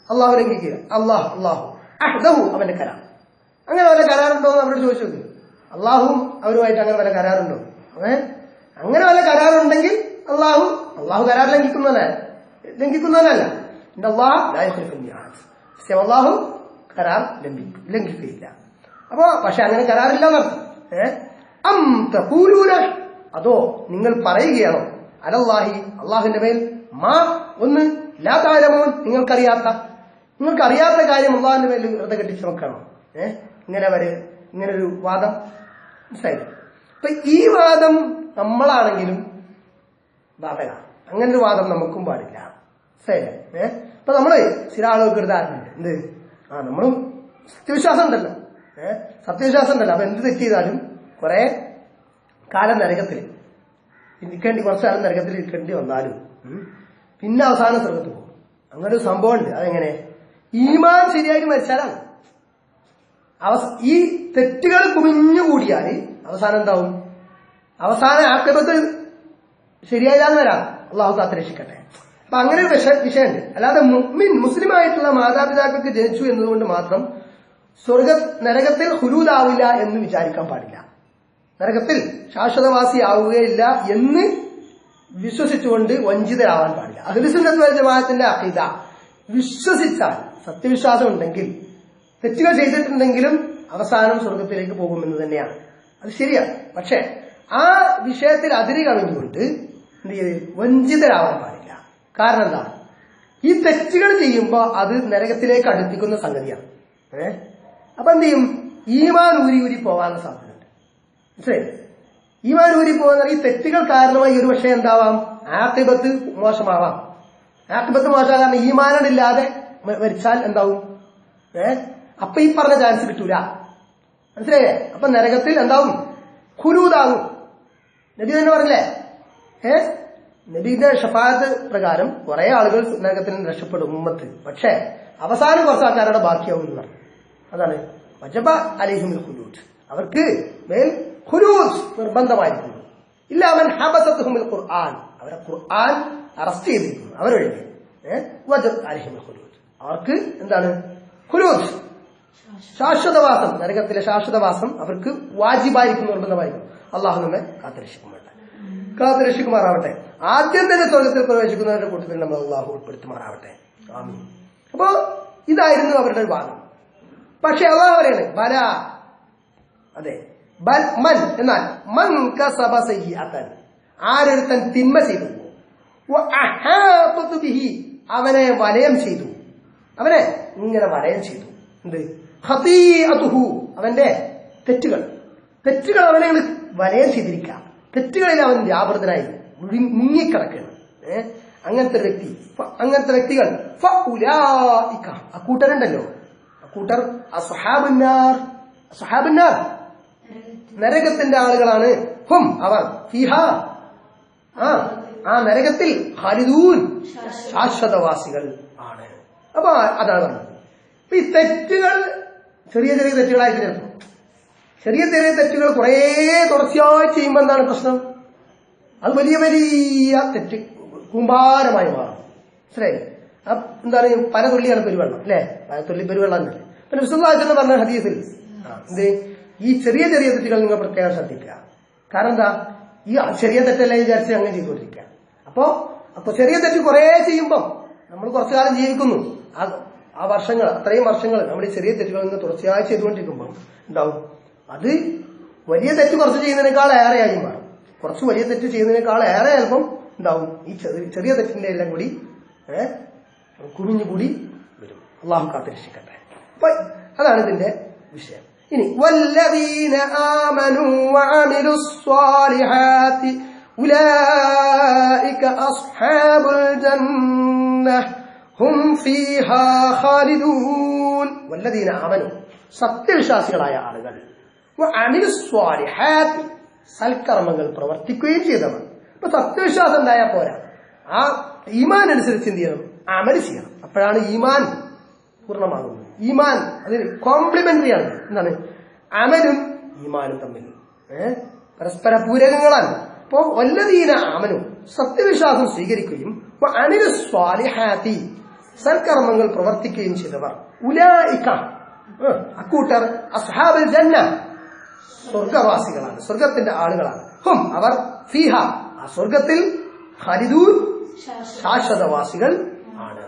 Speaker 1: അള്ളാഹു ലംഘിക്കുക. അള്ളാഹു അഹ്ദഹു അവന്റെ കരാർ. അങ്ങനെ വല്ല കരാറുണ്ടോ എന്ന് അവരോട് ചോദിച്ചു നോക്കുക. അള്ളാഹുവും അവരുമായിട്ട് അങ്ങനെ വല്ല കരാറുണ്ടോ? അങ്ങനെ വല്ല കരാറുണ്ടെങ്കിൽ അള്ളാഹു കരാർ ലംഘിക്കുന്നവനല്ല. അള്ളാഹു കരാർ ലംഘിക്കുകയില്ല. അപ്പോ പക്ഷെ അങ്ങനെ കരാറില്ല എന്നർത്ഥം. അതോ നിങ്ങൾ പറയുകയാണോ അലല്ലാഹി അള്ളാഹുവിന്റെ മേൽ മാ ഒന്ന് ലാ തഅലമൂൻ നിങ്ങൾക്കറിയാത്ത, നിങ്ങൾക്ക് അറിയാത്ത കാര്യം അള്ളാഹിന്റെ പേരിൽ വെറുതെ കെട്ടിച്ചു നോക്കണം. ഇങ്ങനൊരു വാദം മനസ്സിലായില്ലേ? അപ്പൊ ഈ വാദം നമ്മളാണെങ്കിലും ബാധക. അങ്ങനൊരു വാദം നമുക്കും പാടില്ല. മനസ്സിലായില്ലേ? അപ്പൊ നമ്മള് ചില ആളുകൾക്ക് ഒരു ധാരണയുണ്ട്. നമ്മളും സത്യവിശ്വാസം ഉണ്ടല്ലോ, സത്യവിശ്വാസം ഉണ്ടല്ലോ. അപ്പൊ എന്ത് തെറ്റ് ചെയ്താലും കുറെ കാലം നരകത്തിൽ കുറച്ചു കാലം നരകത്തിൽ ഇരിക്കേണ്ടി വന്നാലും പിന്നെ അവസാനം സ്വർഗത്ത് പോകും. അങ്ങനെ ഒരു സംഭവം ഉണ്ട്. അതെങ്ങനെ? ഈമാൻ ശരിയായിട്ട് മരിച്ചാലാണ്. ഈ തെറ്റുകൾ കുമിഞ്ഞുകൂടിയാൽ അവസാനം എന്താവും? അവസാനം ആക്രമത്തിൽ ശരിയായില്ലാന്ന് വരാം. അള്ളാഹു കാത്തുരക്ഷിക്കട്ടെ. അപ്പൊ അങ്ങനെ ഒരു വിഷയമുണ്ട്. അല്ലാതെ മുസ്ലിം ആയിട്ടുള്ള മാതാപിതാക്കൾക്ക് ജനിച്ചു എന്നതുകൊണ്ട് മാത്രം നരകത്തിൽ ഹുലൂദാവില്ല എന്ന് വിചാരിക്കാൻ പാടില്ല. നരകത്തിൽ ശാശ്വതവാസിയാവുകയില്ല എന്ന് വിശ്വസിച്ചുകൊണ്ട് വഞ്ചിതരാവാൻ പാടില്ല. അഹ്ലുസുന്നത്ത് വൽ ജമാഅത്തിന്റെ അഖീദ വിശ്വസിച്ചാൽ, സത്യവിശ്വാസം ഉണ്ടെങ്കിൽ, തെറ്റുകൾ ചെയ്തിട്ടുണ്ടെങ്കിലും അവസാനം സ്വർഗത്തിലേക്ക് പോകുമെന്ന് തന്നെയാണ്. അത് ശരിയാണ്. പക്ഷെ ആ വിഷയത്തിൽ അതിര് കവിഞ്ഞുകൊണ്ട് എന്ത് ചെയ്ത് വഞ്ചിതരാവാൻ പാടില്ല. കാരണം എന്താ? ഈ തെറ്റുകൾ ചെയ്യുമ്പോൾ അത് നരകത്തിലേക്ക് അടുപ്പിക്കുന്ന സംഗതിയാണ്. അപ്പൊ എന്ത് ചെയ്യും? ഈമാൻ ഊരി പോകാനുള്ള സാധ്യതയുണ്ട്. മനസ്സിലായി? ഈമാൻ ഊരി പോകുന്ന ഈ തെറ്റുകൾ കാരണമായി ഒരു പക്ഷേ എന്താവാം? ആഖിബത്ത് മോശമാവാം. ആഖിബത്ത് മോശമാകാൻ ഈമാനില്ലാതെ മരിച്ചാൽ എന്താവും? അപ്പൊ ഈ പറഞ്ഞ ചാൻസ് കിട്ടൂല. മനസ്സിലായേ? അപ്പൊ നരകത്തിൽ എന്താവും? ഖുലൂദാകും. നബി തന്നെ പറഞ്ഞില്ലേ? നബിയുടെ ഷഫാഅത്ത് പ്രകാരം കുറെ ആളുകൾ നരകത്തിൽ നിന്ന് രക്ഷപ്പെടും ഉമ്മത്ത്. പക്ഷെ അവസാനം കുറച്ച് ആൾക്കാരുടെ ബാക്കിയാവും എന്ന് പറഞ്ഞു. അതാണ് വജബ അലൈഹിമുൽ ഖുലൂദ്. അവർക്ക് മേൽ ഖുലൂദ് നിർബന്ധമായിരിക്കുന്നു. ഇല്ല അവൻ ഹബസത്തുഹുൽ ഖുർആൻ, അവരെ ഖുർആൻ അറസ്റ്റ് ചെയ്തിരിക്കുന്നു. അവരൊഴികെ വജബ അലൈഹിമുൽ ഖുലൂദ്. അവർക്ക് എന്താണ്? ഖുലൂദ്, ശാശ്വതവാസം. നരകത്തിലെ ശാശ്വതവാസം അവർക്ക് വാജിബായിരിക്കും, നിർബന്ധമായിരിക്കും. അള്ളാഹു നമ്മെ കാത്തുരക്ഷിക്കുമാറാവട്ടെ. ആദ്യം തന്നെ സ്വർഗത്തിൽ പ്രവേശിക്കുന്നവരുടെ കൂട്ടത്തിൽ നമ്മൾ അള്ളാഹു ഉൾപ്പെടുത്തുമാറാവട്ടെ. ആമീൻ. അപ്പോ ഇതായിരുന്നു അവരുടെ വാദം. പക്ഷെ അള്ളാഹു പറയാണ് ബല, അതെ മൻ എന്നാൽ മൻ കസബ സയ്യിഅതൻ, ആരൊരുത്തൻ തിന്മ ചെയ്തു, വഅഹാതതു ബിഹി, അവനെ വലയം ചെയ്തു, അവനെ ഇങ്ങനെ വലയം ചെയ്തു. എന്ത്? ഖതീഅതുഹു, അവന്റെ തെറ്റുകൾ അവനെ വലയം ചെയ്തിരിക്കുക. തെറ്റുകളിൽ അവൻ വ്യാപൃതനായി മുങ്ങിക്കിടക്കണം. അങ്ങനത്തെ വ്യക്തികൾ അക്കൂട്ടരുണ്ടല്ലോ, അക്കൂട്ടർ അസ്ഹാബുന്നാർ, നരകത്തിന്റെ ആളുകളാണ്. ഹും, അവർ ഫീഹ, ആ നരകത്തിൽ ഖാലിദൂൻ, ശാശ്വതവാസികൾ ആണ്. അപ്പൊ അതാണ് പറഞ്ഞത്. ഈ തെറ്റുകൾ ചെറിയ തെറ്റുകളായിട്ട് ചേർക്കും. ചെറിയ തെറ്റുകൾ കുറെ തുടർച്ചയായി ചെയ്യുമ്പോൾ എന്താണ് പ്രശ്നം? അത് വലിയ തെറ്റ് കൂമ്പാരമായി മാറും. മനസ്സിലായി? എന്താണ്? പല തുള്ളിയാണ് പെരുവെള്ളം, അല്ലെ? പല തുള്ളി പെരുവെള്ളം എന്നല്ലേ. പിന്നെ വിശുദ്ധാചരണം പറഞ്ഞ ഹദീസിൽ എന്ത്? ഈ ചെറിയ തെറ്റുകൾ നിങ്ങൾ പ്രത്യേകം ശ്രദ്ധിക്കുക. കാരണം എന്താ? ഈ ചെറിയ തെറ്റല്ലേ വിചാരിച്ച് അങ്ങനെ ചെയ്തുകൊണ്ടിരിക്കുക. അപ്പൊ ചെറിയ തെറ്റ് കുറെ ചെയ്യുമ്പോൾ നമ്മൾ കുറച്ചു കാലം ജീവിക്കുന്നു. ആ വർഷങ്ങൾ, അത്രയും വർഷങ്ങൾ നമ്മൾ ഈ ചെറിയ തെറ്റുകളിൽ നിന്ന് തുടർച്ചയായി ചെയ്തുകൊണ്ടിരിക്കുമ്പോൾ ഉണ്ടാവും അത് വലിയ തെറ്റ് കുറച്ച് ചെയ്യുന്നതിനേക്കാൾ ഏറെയായി മാറും. കുറച്ച് വലിയ തെറ്റ് ചെയ്യുന്നതിനേക്കാൾ ഏറെ ചിലപ്പം ഉണ്ടാവും ഈ ചെറിയ തെറ്റിന്റെ എല്ലാം കൂടി കുമിഞ്ഞുകൂടി വരും. അള്ളാഹു കാത്തുരക്ഷിക്കട്ടെ. അപ്പൊ അതാണ് ഇതിന്റെ വിഷയം. ഇനി വല്ലദീന ആമനൂ വഅമിലുസ് സ്വാലിഹാത്തി ഉലൈക അസ്ഹാബുൽ ജന്നഹ് ഹും ഫീഹാ ഖാലിദൂൻ. വല്ലദീന ആമനൂ, സത്യവിശ്വാസികളായ ആളുകൾ, വഅമിലുസ് സ്വാലിഹാത്തി, സൽക്കർമ്മങ്ങൾ പ്രവർത്തിക്കുകയും ചെയ്തവർ. ഇപ്പൊ സത്യവിശ്വാസം ഉണ്ടായാൽ പോരാ, ആ ഈമാൻ അനുസരിച്ച് എന്ത് ചെയ്യണം? അമൽ ചെയ്യണം. അപ്പോഴാണ് ഈമാൻ പൂർണ്ണമാകുന്നത്. ഈമാൻ അതിന് കോംപ്ലിമെന്ററി ആണ്. എന്താണ്? അമലും ഈമാനും തമ്മിൽ പരസ്പര പൂരകങ്ങളാണ്. അപ്പോ വല്ലദീന ആമനു, സത്യവിശ്വാസം സ്വീകരിക്കുകയും വഅമിലുസ് സ്വാലിഹാത്തി, സൽക്കർമ്മങ്ങൾ പ്രവർത്തിക്കുകയും ചെയ്തവർ, ഉലൈക, അക്കൂട്ടർ അസ്ഹാബുൽ ജന്ന, സ്വർഗവാസികളാണ്, സ്വർഗത്തിന്റെ ആളുകളാണ്. ഹും, അവർ ഫീഹ, ആ സ്വർഗത്തിൽ ഖാലിദൂൻ, ശാശ്വതവാസികൾ ആണ്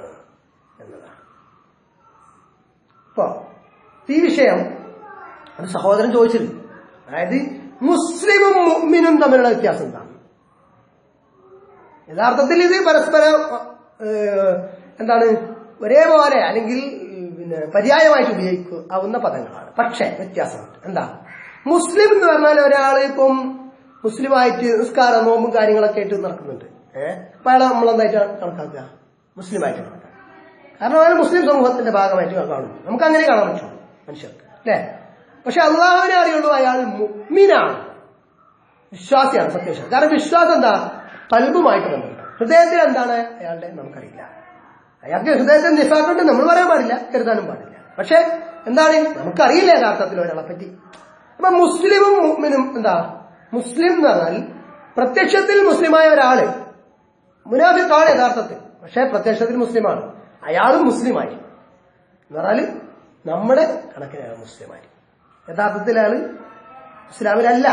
Speaker 1: എന്നതാണ്. അപ്പോ ഈ വിഷയം ഒരു സഹോദരൻ ചോദിച്ചിരുന്നു. അതായത് മുസ്ലിമും മുഅ്മിനും തമ്മിലുള്ള വ്യത്യാസം എന്താണ്? യഥാർത്ഥത്തിൽ ഇത് പരസ്പരം എന്താണ് ഒരേപോലെ അല്ലെങ്കിൽ പര്യായമായിട്ട് ഉപയോഗിക്കാവുന്ന പദങ്ങളാണ്. പക്ഷെ വ്യത്യാസമുണ്ട്. എന്താ? മുസ്ലിം എന്ന് പറഞ്ഞാൽ ഒരാള് ഇപ്പം മുസ്ലിമായിട്ട് നിസ്കാരം നോമ്പും കാര്യങ്ങളൊക്കെ ആയിട്ട് നടക്കുന്നുണ്ട്. അപ്പൊ അയാളെ നമ്മളെന്തായിട്ടാണ് കണക്കാക്കുക? മുസ്ലിമായിട്ട് കണക്കാക്കുക. കാരണം അയാൾ മുസ്ലിം സമൂഹത്തിന്റെ ഭാഗമായിട്ട് കാണുന്നു. നമുക്ക് അങ്ങനെ കാണാൻ പറ്റുള്ളൂ മനുഷ്യർക്ക്, അല്ലെ? പക്ഷെ അള്ളാഹുവിനെ അറിയുള്ളൂ അയാൾ മുഅ്മിനാണ്, വിശ്വാസിയാണ്, സത്യവിശ്വാസം. കാരണം വിശ്വാസം എന്താ? ഖൽബുമായിട്ട് ബന്ധപ്പെട്ട. ഹൃദയത്തിൽ എന്താണ് അയാളുടെ നമുക്കറിയില്ല. അയാൾക്ക് ഹൃദയത്തിൽ നിഫാഖുണ്ട്, നമ്മൾ പറയാൻ പാടില്ല, കരുതാനും പാടില്ല. പക്ഷെ എന്താണ്? നമുക്കറിയില്ല യഥാർത്ഥത്തിൽ ഒരാളെ പറ്റി. അപ്പൊ മുസ്ലിമും മുഅ്മിനും എന്താ? മുസ്ലിം എന്ന് പറഞ്ഞാൽ പ്രത്യക്ഷത്തിൽ മുസ്ലിമായ ഒരാള് മുനാഫിഖാണ് യഥാർത്ഥത്തിൽ, പക്ഷെ പ്രത്യക്ഷത്തിൽ മുസ്ലിമാണ്. അയാളും മുസ്ലിമായി എന്ന് പറഞ്ഞാല് നമ്മുടെ കണക്കിന് അയാൾ മുസ്ലിമായി, യഥാർത്ഥത്തിൽ അയാള് ഇസ്ലാമിലല്ല.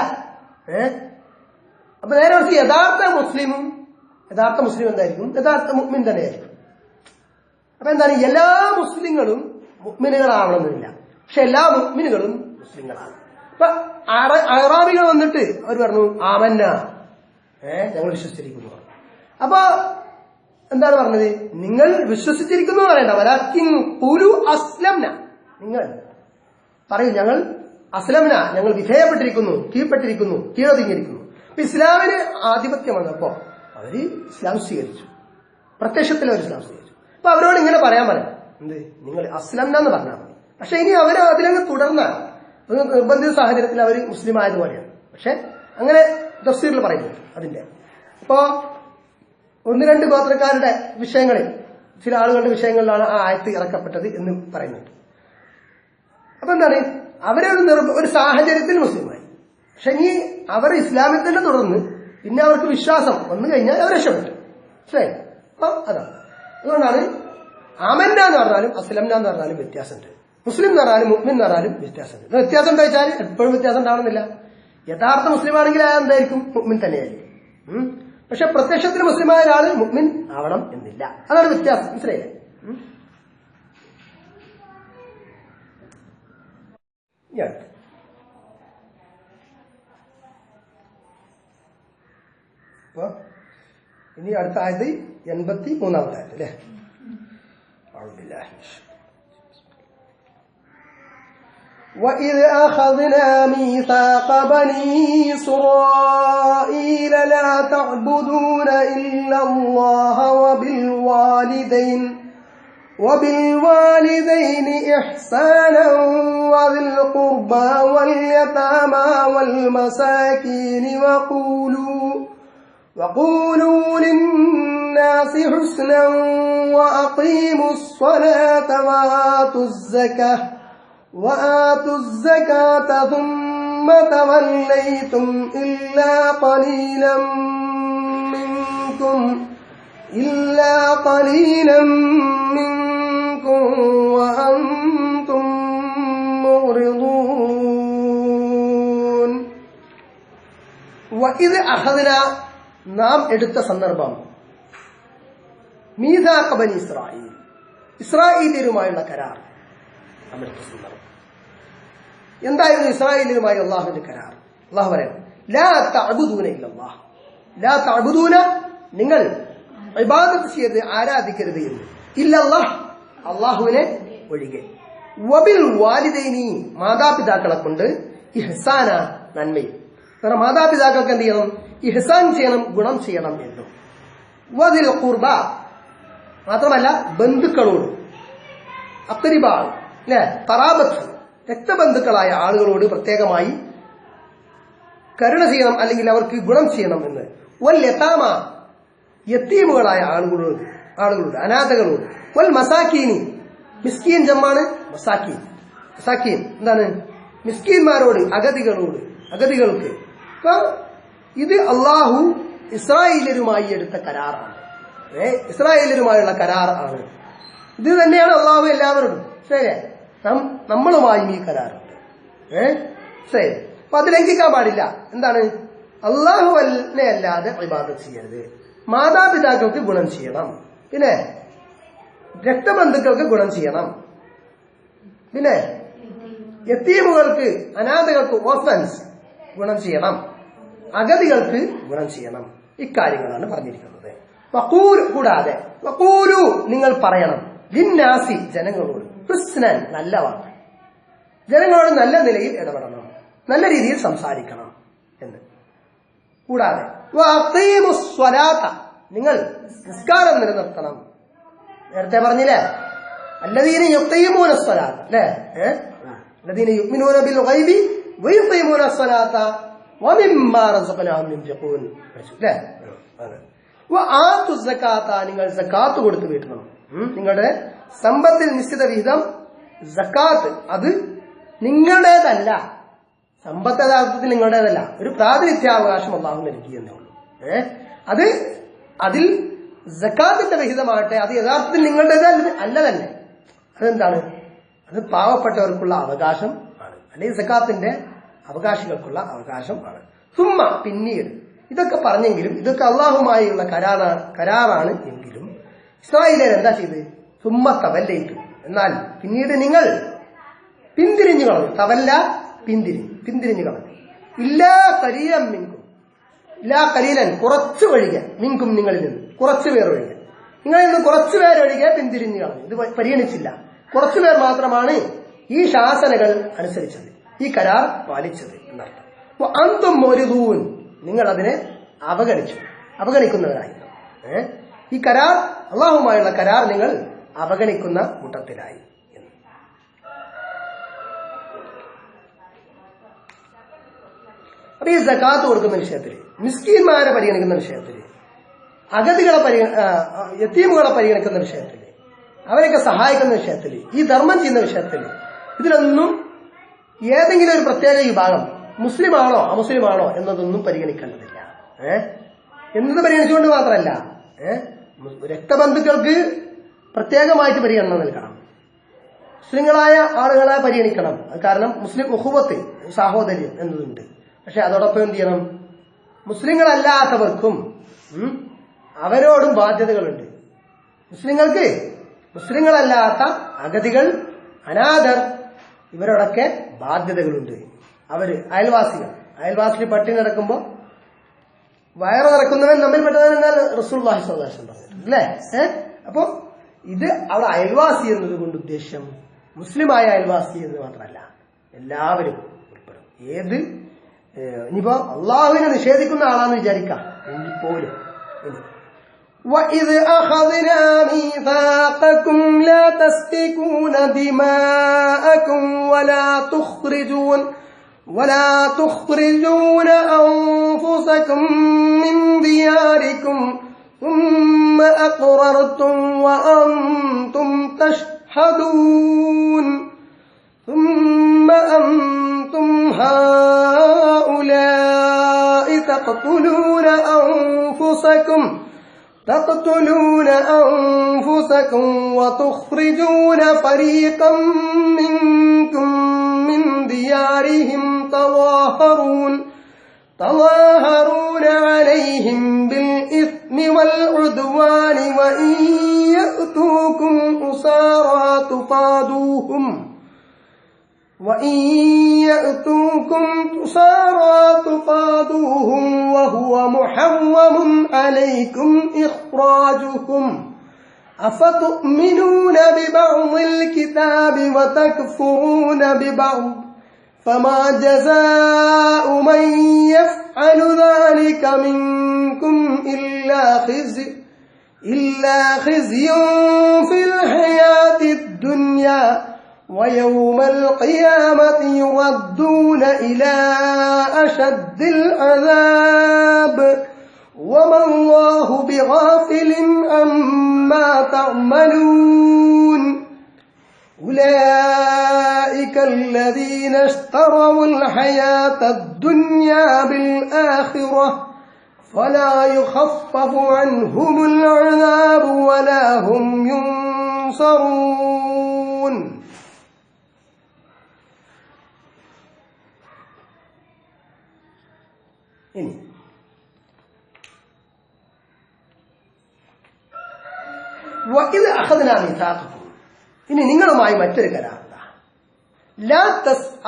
Speaker 1: അപ്പൊ നേരെ മറിച്ച് യഥാർത്ഥ മുസ്ലിം എന്തായിരിക്കും? യഥാർത്ഥ മുഅ്മിൻ തന്നെയായിരിക്കും. അപ്പൊ എന്താണ്? എല്ലാ മുസ്ലിങ്ങളും മുഅ്മിനുകളാവണമെന്നില്ല, പക്ഷെ എല്ലാ മുഅ്മിനുകളും മുസ്ലിങ്ങളാണ്. അപ്പൊ അറാബികൾ വന്നിട്ട് അവർ പറഞ്ഞു ആമന്ന, ഞങ്ങൾ വിശ്വസിച്ചിരിക്കുന്നു. അപ്പൊ എന്താണ് പറഞ്ഞത്? നിങ്ങൾ വിശ്വസിച്ചിരിക്കുന്നു പറയണ്ട, വലാക്കിൻ ഖൂലു അസ്ലംന, നിങ്ങൾ പറയൂ ഞങ്ങൾ അസ്ലംന, ഞങ്ങൾ വിധേയപ്പെട്ടിരിക്കുന്നു, കീഴൊതുങ്ങിയിരിക്കുന്നു. അപ്പൊ ഇസ്ലാമിന് ആധിപത്യം വന്നപ്പോ അവര് ഇസ്ലാം സ്വീകരിച്ചു, പ്രത്യക്ഷത്തിൽ അവർ ഇസ്ലാം സ്വീകരിച്ചു. അപ്പൊ അവരോട് ഇങ്ങനെ പറയാൻ എന്ത്? നിങ്ങൾ അസ്ലംന എന്ന് പറഞ്ഞാൽ മതി. പക്ഷെ ഇനി അവര് അതിലങ്ങ് തുടർന്നാൽ നിർബന്ധിത സാഹചര്യത്തിൽ അവർ മുസ്ലിം ആയതുപോലെയാണ്. പക്ഷെ അങ്ങനെ തഫ്സീറിൽ പറയുന്നുണ്ട് അതിന്റെ. അപ്പോ 1-2 ഗോത്രക്കാരുടെ വിഷയങ്ങളിൽ, ചില ആളുകളുടെ വിഷയങ്ങളിലാണ് ആ ആയത്ത് ഇറക്കപ്പെട്ടത് എന്ന് പറയുന്നുണ്ട്. അപ്പൊ എന്താണ്? ഒരു സാഹചര്യത്തിൽ മുസ്ലിമായി, പക്ഷെ ഇനി അവർ ഇസ്ലാമിൽ തന്നെ തുടർന്ന് പിന്നെ അവർക്ക് വിശ്വാസം വന്നു കഴിഞ്ഞാൽ അവർ രക്ഷപ്പെട്ടു. ശരി. അപ്പൊ അതാണ്. അതുകൊണ്ടാണ് ആമന്ന എന്ന് പറഞ്ഞാലും അസ്ലംന എന്ന് പറഞ്ഞാലും വ്യത്യാസമുണ്ട്. മുസ്ലിം എന്ന് പറഞ്ഞാലും മുഅ്മിൻ എന്ന് പറഞ്ഞാലും വ്യത്യാസമുണ്ട്. വ്യത്യാസം എന്താ വെച്ചാൽ എപ്പോഴും വ്യത്യാസം ഉണ്ടാവുന്നില്ല. യഥാർത്ഥ മുസ്ലിം ആണെങ്കിൽ അയാൾ എന്തായിരിക്കും? മുഅ്മിൻ തന്നെയായിരിക്കും. പക്ഷെ പ്രത്യക്ഷത്തിൽ മുസ്ലിമായ ഒരാള് മുഅ്മിൻ ആവണം എന്നില്ല. അതാണ് വ്യത്യാസം. മനസ്സിലായില്ലേ? അപ്പൊ ഇനി അടുത്ത ആയത് 83-ാമത്തെ ആയത് അല്ലേ? وَإِذْ أَخَذْنَا مِيثَاقَ بَنِي إِسْرَائِيلَ لَا تَعْبُدُونَ إِلَّا اللَّهَ وَبِالْوَالِدَيْنِ إِحْسَانًا وَذِي الْقُرْبَى وَالْيَتَامَى وَالْمَسَاكِينِ وَقُولُوا لِلنَّاسِ حُسْنًا وَأَقِيمُوا الصَّلَاةَ وآتوا الزكاة ثم توليتم إلا قليلا منكم وأنتم معرضون. وإذ أخذنا നാം എടുത്ത സന്ദർഭം മീസാഖ ബനി ഇസ്രായീൽ, ഇസ്രായേലിയരുമായുള്ള കരാർ നാം എടുത്ത സന്ദർഭം. എന്തായിരുന്നു ഇസ്രായേലിനുമായി അള്ളാഹുവിന്റെ കരാർ? അള്ളാഹു പറയാം, ലാ തഅബുദൂന ഇല്ലല്ലാഹ്, ലാ തഅബുദൂന, നിങ്ങൾ ഇബാദത്ത് ചെയ്യരുത്, ആരാധിക്കരുത് എന്ന്, ഇല്ലല്ലാഹ്, അള്ളാഹുവിനെ ഒഴികെ, വബിൽ വാലിദൈനി, മാതാപിതാക്കളെ കൊണ്ട്, ഇഹ്സാന, നന്മയും. കാരണം മാതാപിതാക്കൾക്ക് എന്ത് ചെയ്യണം? ഇഹ്സാൻ ചെയ്യണം, ഗുണം ചെയ്യണം എന്നും. വദിൽ ഖുർബ, മാത്രമല്ല ബന്ധുക്കളോട്, അഖ്രിബാ, അല്ലെ, ഖറാബത്ത്, രക്തബന്ധുക്കളായ ആളുകളോട് പ്രത്യേകമായി കരുണ ചെയ്യണം, അല്ലെങ്കിൽ അവർക്ക് ഗുണം ചെയ്യണം എന്ന്. വൽ യതാമ, യതീമുകളായ ആളുകളോട്, അനാഥകളോട്. വൽ മസാക്കീനി, മിസ്കീൻ ജമ്മാണ് മസാക്കീൻ. മസാക്കീൻ എന്താണ്? മിസ്കീന്മാരോട്, അഗതികൾക്ക്. അപ്പൊ ഇത് അള്ളാഹു ഇസ്രായേലരുമായി എടുത്ത കരാറാണ്, ഇസ്രായേലരുമായുള്ള കരാർ ആണ്. ഇത് തന്നെയാണ് അള്ളാഹു എല്ലാവരോടും. ശരി, നമ്മളുമായും ഈ കരാറുണ്ട്. ശരി. അപ്പൊ അത് ലംഘിക്കാൻ പാടില്ല. എന്താണ്? അള്ളാഹുവിനെ അല്ലാതെ ഇബാദത്ത് ചെയ്യരുത്, മാതാപിതാക്കൾക്ക് ഗുണം ചെയ്യണം, പിന്നെ രക്തബന്ധുക്കൾക്ക് ഗുണം ചെയ്യണം, പിന്നെ യതീമുകൾക്ക്, അനാഥകൾക്ക്, ഓർഫൻസ് ഗുണം ചെയ്യണം, അഗതികൾക്ക് ഗുണം ചെയ്യണം. ഇക്കാര്യങ്ങളാണ് പറഞ്ഞിരിക്കുന്നത്. കൂടാതെ വഖൂലു, നിങ്ങൾ പറയണം, ലിന്നാസി, ജനങ്ങളോട്, ഹുസ്നൻ നല്ല വാക്ക്, ജനങ്ങളോട് നല്ല നിലയിൽ ഇടപെടണം, നല്ല രീതിയിൽ സംസാരിക്കണം എന്ന്. കൂടാതെ വഅഖീമുസ്സലാത്ത, നിങ്ങൾ നിസ്കാരം നിലനിർത്തണം. നേരത്തെ പറഞ്ഞില്ലേ, അല്ലദീന യുഖീമൂനസ്സലാത്ത അല്ലേ, അല്ലദീന യുഅ്മിനൂന ബിൽ ഗൈബി വയുഖീമൂനസ്സലാത്ത വമിമ്മാ റസഖനാഹും യുൻഫിഖൂൻ അല്ലേ. വആതു സകാത്ത, നിങ്ങൾ സകാത്ത് കൊടുത്തു വീട്ടണം. നിങ്ങളുടെ സമ്പത്തിൽ നിശ്ചിത വിഹിതം സകാത്ത് അത് നിങ്ങളുടേതല്ല, സമ്പത്ത് യഥാർത്ഥത്തിൽ നിങ്ങളുടേതല്ല, ഒരു പ്രാതിനിധ്യാവകാശം അല്ലാഹു നൽകിയെന്നേ ഉള്ളൂ. അത് അതിൽ സകാത്തിന്റെ വിഹിതമാകട്ടെ അത് യഥാർത്ഥത്തിൽ നിങ്ങളുടേത് അല്ല തന്നെ. അതെന്താണ്? അത് പാവപ്പെട്ടവർക്കുള്ള അവകാശം ആണ്, അല്ലെങ്കിൽ സകാത്തിന്റെ അവകാശികൾക്കുള്ള അവകാശം ആണ്. സുമ്മ, പിന്നീട് ഇതൊക്കെ പറഞ്ഞെങ്കിലും ഇതൊക്കെ അള്ളാഹുമായുള്ള കരാറാണ് എങ്കിലും ഇസ്രായേലിയർ എന്താ ചെയ്ത്? സുമ്മ തവല്ലയിട്ടു, എന്നാൽ പിന്നീട് നിങ്ങൾ പിന്തിരിഞ്ഞു കളഞ്ഞു. തവല്ല പിന്തിരിഞ്ഞു കളഞ്ഞു. ഇല്ലാ കലീലൻ മിൻകും, ഇല്ലാ കലീലൻ കുറച്ചു ഒഴികെ, മിൻകും നിങ്ങളിൽ നിന്ന് കുറച്ചു പേർ ഒഴികെ, നിങ്ങളിൽ നിന്ന് കുറച്ചു പേരൊഴികെ പിന്തിരിഞ്ഞു കളഞ്ഞു. ഇത് പരിഗണിച്ചില്ല. കുറച്ചുപേർ മാത്രമാണ് ഈ ശാസനകൾ അനുസരിച്ചത്, ഈ കരാർ പാലിച്ചത് എന്നർത്ഥം. അന്തും മൊരുദൂൻ, നിങ്ങൾ അതിനെ അവഗണിക്കുന്നവരായിരുന്നു. ഈ കരാർ, അള്ളാഹുമായുള്ള കരാർ നിങ്ങൾ അവഗണിക്കുന്ന കൂട്ടത്തിലായി എന്ന്. അപ്പൊ ഈ സകാത്ത് കൊടുക്കുന്ന വിഷയത്തിൽ, മിസ്കീന്മാരെ പരിഗണിക്കുന്ന വിഷയത്തിൽ, അഗതികളെ യതീമുകളെ പരിഗണിക്കുന്ന വിഷയത്തിൽ, അവരെയൊക്കെ സഹായിക്കുന്ന വിഷയത്തിൽ, ഈ ധർമ്മം ചെയ്യുന്ന വിഷയത്തിൽ, ഇതിലൊന്നും ഏതെങ്കിലും ഒരു പ്രത്യേക വിഭാഗം മുസ്ലിമാണോ അമുസ്ലിമാണോ എന്നതൊന്നും പരിഗണിക്കേണ്ടതില്ല. എന്നത് പരിഗണിച്ചുകൊണ്ട് മാത്രമല്ല, രക്തബന്ധുക്കൾക്ക് പ്രത്യേകമായിട്ട് പരിഗണന നൽകണം, മുസ്ലിങ്ങളായ ആളുകളെ പരിഗണിക്കണം. അത് കാരണം മുസ്ലിം ഉഖുവത്ത്, സാഹോദര്യം എന്നതുണ്ട്. പക്ഷെ അതോടൊപ്പം എന്ത് ചെയ്യണം? മുസ്ലിങ്ങളല്ലാത്തവർക്കും അവരോടും ബാധ്യതകളുണ്ട്. മുസ്ലിങ്ങളല്ലാത്ത അഗതികൾ, അനാഥർ, ഇവരോടൊക്കെ ബാധ്യതകളുണ്ട്. അവര് അയൽവാസികൾ പട്ടിണി നടക്കുമ്പോൾ വയറ് നിറക്കുന്നവൻ നമ്മിൽ പെട്ടവനെന്നാൽ റസൂലുള്ളാഹി സ്വല്ലല്ലാഹു അലൈഹി വസല്ലം പറഞ്ഞിട്ടുണ്ട് അല്ലേ. അപ്പോ ഇത് അവിടെ അയൽവാസി എന്നത് കൊണ്ട് ഉദ്ദേശം മുസ്ലിമായ അയൽവാസി എന്ന് മാത്രമല്ല, എല്ലാവരും ഉൾപ്പെടും. ഇനിയിപ്പോ അള്ളാഹുവിനെ നിഷേധിക്കുന്ന ആളാന്ന് വിചാരിക്കാം എങ്കിൽ പോലും. وَإِذْ أَخَذْنَا مِيثَاقَكُمْ لَا تَسْفِكُونَ دِمَاءَكُمْ وَلَا تُخْرِجُونَ أَنفُسَكُمْ مِنْ دِيَارِكُمْ ثُمَّ أَقْرَرْتُمْ وَأَنْتُمْ تَشْهَدُونَ ثُمَّ أَنْتُمْ هَؤُلَاءِ تَقْتُلُونَ أنفسكم وتخرجون فريقا منكم من ديارهم تظاهرون عليهم بالإثم والعدوان وإن يأتوكم أسارى تفادوهم وهو محرم عليكم إخراجهم أفتؤمنون ببعض الكتاب وتكفرون ببعض فما جزاء من يفعل ذلك منكم إلا خزي في الحياة الدنيا ويوم القيامة يردون إلى أشد العذاب وما الله بغافل عما تعملون أولئك الذين اشتروا الحياة الدنيا بالآخرة فلا يخفف عنهم العذاب ولا هم ينصرون. ഇനി നിങ്ങളുമായി മറ്റൊരു കരാർ,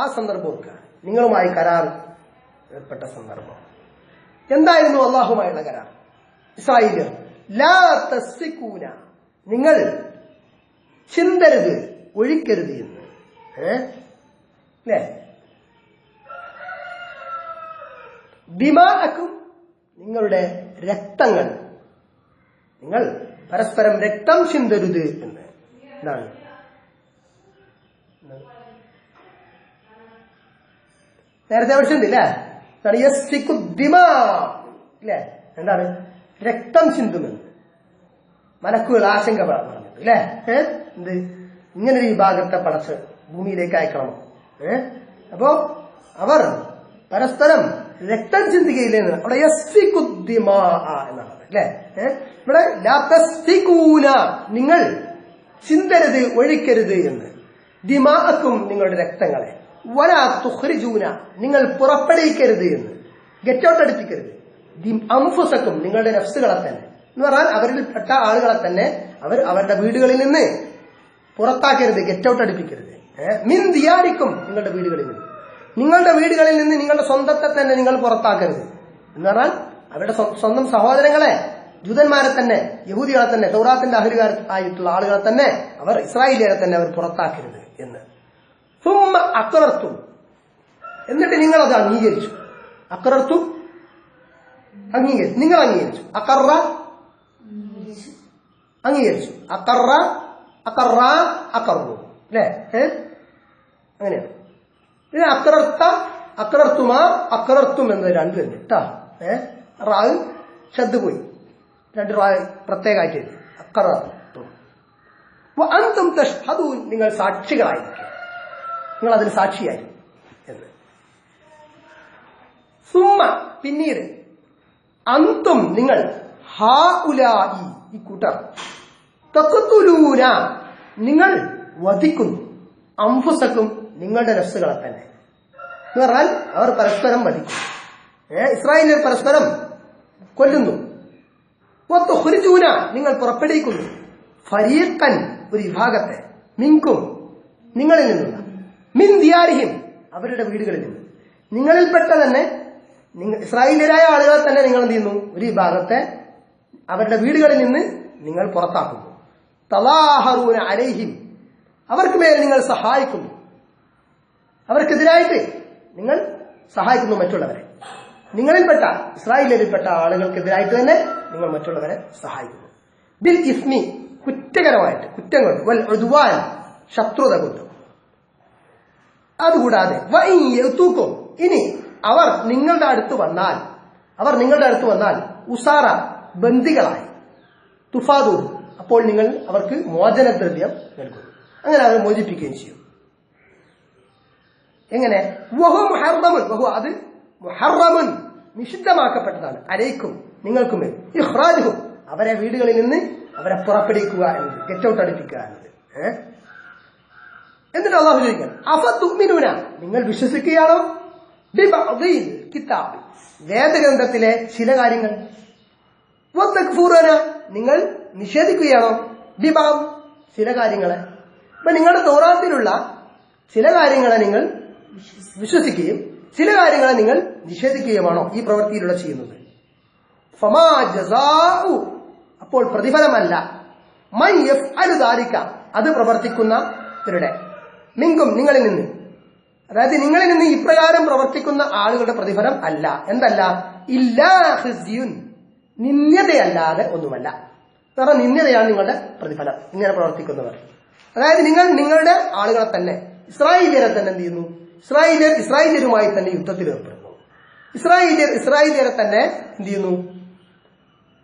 Speaker 1: ആ സന്ദർഭമൊക്കെ നിങ്ങളുമായി കരാർ ഏർപ്പെട്ട സന്ദർഭം എന്തായിരുന്നു? അള്ളാഹുമായുള്ള കരാർ. ഇസ്രായേലിയർ ലാ തസ്ഫികൂന, നിങ്ങൾ ചിന്തരുത്, ഒഴിക്കരുത് എന്ന്. അല്ലേ? ദിമാഅക്കും നിങ്ങളുടെ രക്തങ്ങൾ, നിങ്ങൾ പരസ്പരം രക്തം ചിന്തരുത് എന്ന്. എന്താണ് നേരത്തെ പഠിച്ചിട്ടില്ലേ? അല്ലേ? എന്താണ് രക്തം ചിന്തുമെന്ന് മലക്കുകൾ ആശങ്ക പറഞ്ഞത് അല്ലേ? എന്ത് ഇങ്ങനൊരു വിഭാഗത്തെ പടച്ച് ഭൂമിയിലേക്ക് അയക്കണം. അപ്പോ അവർ പരസ്പരം രക്തം ചിന്തിക്കുകയില്ലെന്ന് അവിടെ യസ്ഫിക്കുദ്ദിമാ എന്നാണ് അല്ലേ? ഇവിടെ ലാതസ്ഫികൂന നിങ്ങൾ ചിന്തരുത്, ഒഴിക്കരുത് എന്ന്. ദിമാഅക്കും നിങ്ങളുടെ രക്തങ്ങളെ, വലാ തുഖ്രിജൂന നിങ്ങൾ പുറപ്പെടുവിക്കരുത് എന്ന്, ഗെറ്റ് ഔട്ട് അടിപ്പിക്കരുത്. അൻഫുസക്കും നിങ്ങളുടെ നഫ്സുകളെ തന്നെ എന്ന് പറഞ്ഞാൽ അവരിൽപ്പെട്ട ആളുകളെ തന്നെ അവരുടെ വീടുകളിൽ നിന്ന് പുറത്താക്കരുത്, ഗെറ്റ് ഔട്ട് അടിപ്പിക്കരുത്. മിൻ ദിയാരിക്കും നിങ്ങളുടെ വീടുകളിൽ നിന്ന്, നിങ്ങളുടെ വീടുകളിൽ നിന്ന് നിങ്ങളുടെ സ്വന്തത്തെ തന്നെ നിങ്ങൾ പുറത്താക്കരുത് എന്ന് പറഞ്ഞാൽ അവരുടെ സ്വന്തം സഹോദരങ്ങളെ, ജൂതന്മാരെ തന്നെ, യഹൂദികളെ തന്നെ, തൗറാത്തിന്റെ അഹലുകാർ ആയിട്ടുള്ള ആളുകളെ തന്നെ അവർ ഇസ്രായേലിയരെ തന്നെ അവർ പുറത്താക്കരുത് എന്ന്. സുമ്മ അക്റർത്തും എന്നിട്ട് നിങ്ങൾ അത് അംഗീകരിച്ചു. അക്റർത്തും അംഗീകരിച്ചു, നിങ്ങൾ അംഗീകരിച്ചു. അക്കറ അംഗീകരിച്ചു. അക്കറ അക്കറ അക്കറു അല്ലേ? അങ്ങനെയാണ്. പിന്നെ അക്റർത്തുമാ അക്റർത്തും എന്നത് രണ്ട് തന്നെ കേട്ടാ. റാവ് ശബ്ദ പോയി, രണ്ട് റാവ് പ്രത്യേകമായിട്ട് അക്റർത്തും. അന്തും തഷ്ഹദൂൻ നിങ്ങൾ സാക്ഷികളായിരിക്കും, നിങ്ങൾ അതിന് സാക്ഷിയായി എന്ന്. സുമ്മ പിന്നീട് അന്തും നിങ്ങൾ ഹാഉലായി ഈ കൂട്ടർ തഖ്തുലൂന നിങ്ങൾ വധിക്കുന്നു അൻഫുസക്കും നിങ്ങളുടെ നഫ്സുകളെ തന്നെ എന്ന് പറഞ്ഞാൽ അവർ പരസ്പരം വധിക്കും. ഇസ്രായേലിയർ പരസ്പരം കൊല്ലുന്നു. വതുഖ്രിജൂന നിങ്ങൾ പുറപ്പെടുവിക്കുന്നു ഫരീഖൻ ഒരു വിഭാഗത്തെ, മിൻകും നിങ്ങളിൽ നിന്നുള്ള, മിൻ ദിയാരിഹിം അവരുടെ വീടുകളിൽ നിന്ന്, നിങ്ങളിൽപ്പെട്ട തന്നെ ഇസ്രായേലിയരായ ആളുകളെ തന്നെ നിങ്ങൾ എന്ത് ചെയ്യുന്നു? ഒരു വിഭാഗത്തെ അവരുടെ വീടുകളിൽ നിന്ന് നിങ്ങൾ പുറത്താക്കുന്നു. തലാഹറൂന അലൈഹിം അവർക്ക് മേൽ നിങ്ങൾ സഹായിക്കുന്നു, അവർക്കെതിരായിട്ട് നിങ്ങൾ സഹായിക്കുന്നു മറ്റുള്ളവരെ. നിങ്ങളിൽപ്പെട്ട ഇസ്രായേലിൽപ്പെട്ട ആളുകൾക്കെതിരായിട്ട് തന്നെ നിങ്ങൾ മറ്റുള്ളവരെ സഹായിക്കുന്നു. ബിൽ ഇസ്മി കുറ്റകരമായിട്ട്, കുറ്റം കൊണ്ട്, വൽ ഉദ്വാൻ ശത്രുത കൊണ്ട്. അതുകൂടാതെ ഇനി അവർ നിങ്ങളുടെ അടുത്ത് വന്നാൽ ഉസാറ ബന്ദികളായി തുഫാദു അപ്പോൾ നിങ്ങൾ അവർക്ക് മോചനദ്രവ്യം നൽകുന്നു, അങ്ങനെ അവരെ മോചിപ്പിക്കുകയും ചെയ്യും. എങ്ങനെ? വഹു മുഹറമുൻ, വഹു അത് മുഹറമുൻ നിഷിദ്ധമാക്കപ്പെട്ടതാണ്, അലൈക്കും നിങ്ങൾക്കുമേൽ, ഇഖ്റാജുഹും അവരെ വീടുകളിൽ നിന്ന് അവരെ പുറപ്പെടുവിക്കുക എന്നത്, ഗെറ്റ് ഔട്ട് അടിപ്പിക്കുക എന്നത്. എന്നിട്ട് അല്ലാഹു ചോദിക്കാൻ അഫതുമിനൂന നിങ്ങൾ വിശ്വസിക്കുകയാണോ? ബിബഅദിൽ കിതാബ് വേദഗ്രന്ഥത്തിലെ ചില കാര്യങ്ങൾ, വതക്ഫുറന നിങ്ങൾ നിഷേധിക്കുകയാണോ? ബിബഅദ് ചില കാര്യങ്ങളെ. അപ്പൊ നിങ്ങളുടെ തൗറാത്തിലുള്ള ചില കാര്യങ്ങളെ നിങ്ങൾ വിശ്വസിക്കുകയും ചില കാര്യങ്ങളെ നിങ്ങൾ നിഷേധിക്കുകയുമാണോ ഈ പ്രവൃത്തിയിലൂടെ ചെയ്യുന്നത്? ഫമാ ജസാഉ അപ്പോൾ പ്രതിഫലമല്ല, മൻ യഫ്അലു ദാലിക അത് പ്രവർത്തിക്കുന്നവരുടെ, മിൻകും നിങ്ങളിൽ നിന്ന്, അതായത് നിങ്ങളിൽ നിന്ന് ഇപ്രകാരം പ്രവർത്തിക്കുന്ന ആളുകളുടെ പ്രതിഫലം അല്ല. എന്തല്ല? ഇല്ലാ ഖിസ്യുൻ നിന്ദ്യതയല്ലാതെ ഒന്നുമല്ല. കാരണം നിന്ദ്യതയാണ് നിങ്ങളുടെ പ്രതിഫലം ഇങ്ങനെ പ്രവർത്തിക്കുന്നവർ. അതായത് നിങ്ങൾ നിങ്ങളുടെ ആളുകളെ തന്നെ, ഇസ്രായേലിയരെ തന്നെ എന്ത് ചെയ്യുന്നു? ഇസ്രായേലിയരുമായി തന്നെ യുദ്ധത്തിൽ ഏർപ്പെടുന്നു. ഇസ്രായേലിയരെ തന്നെ എന്ത് ചെയ്യുന്നു?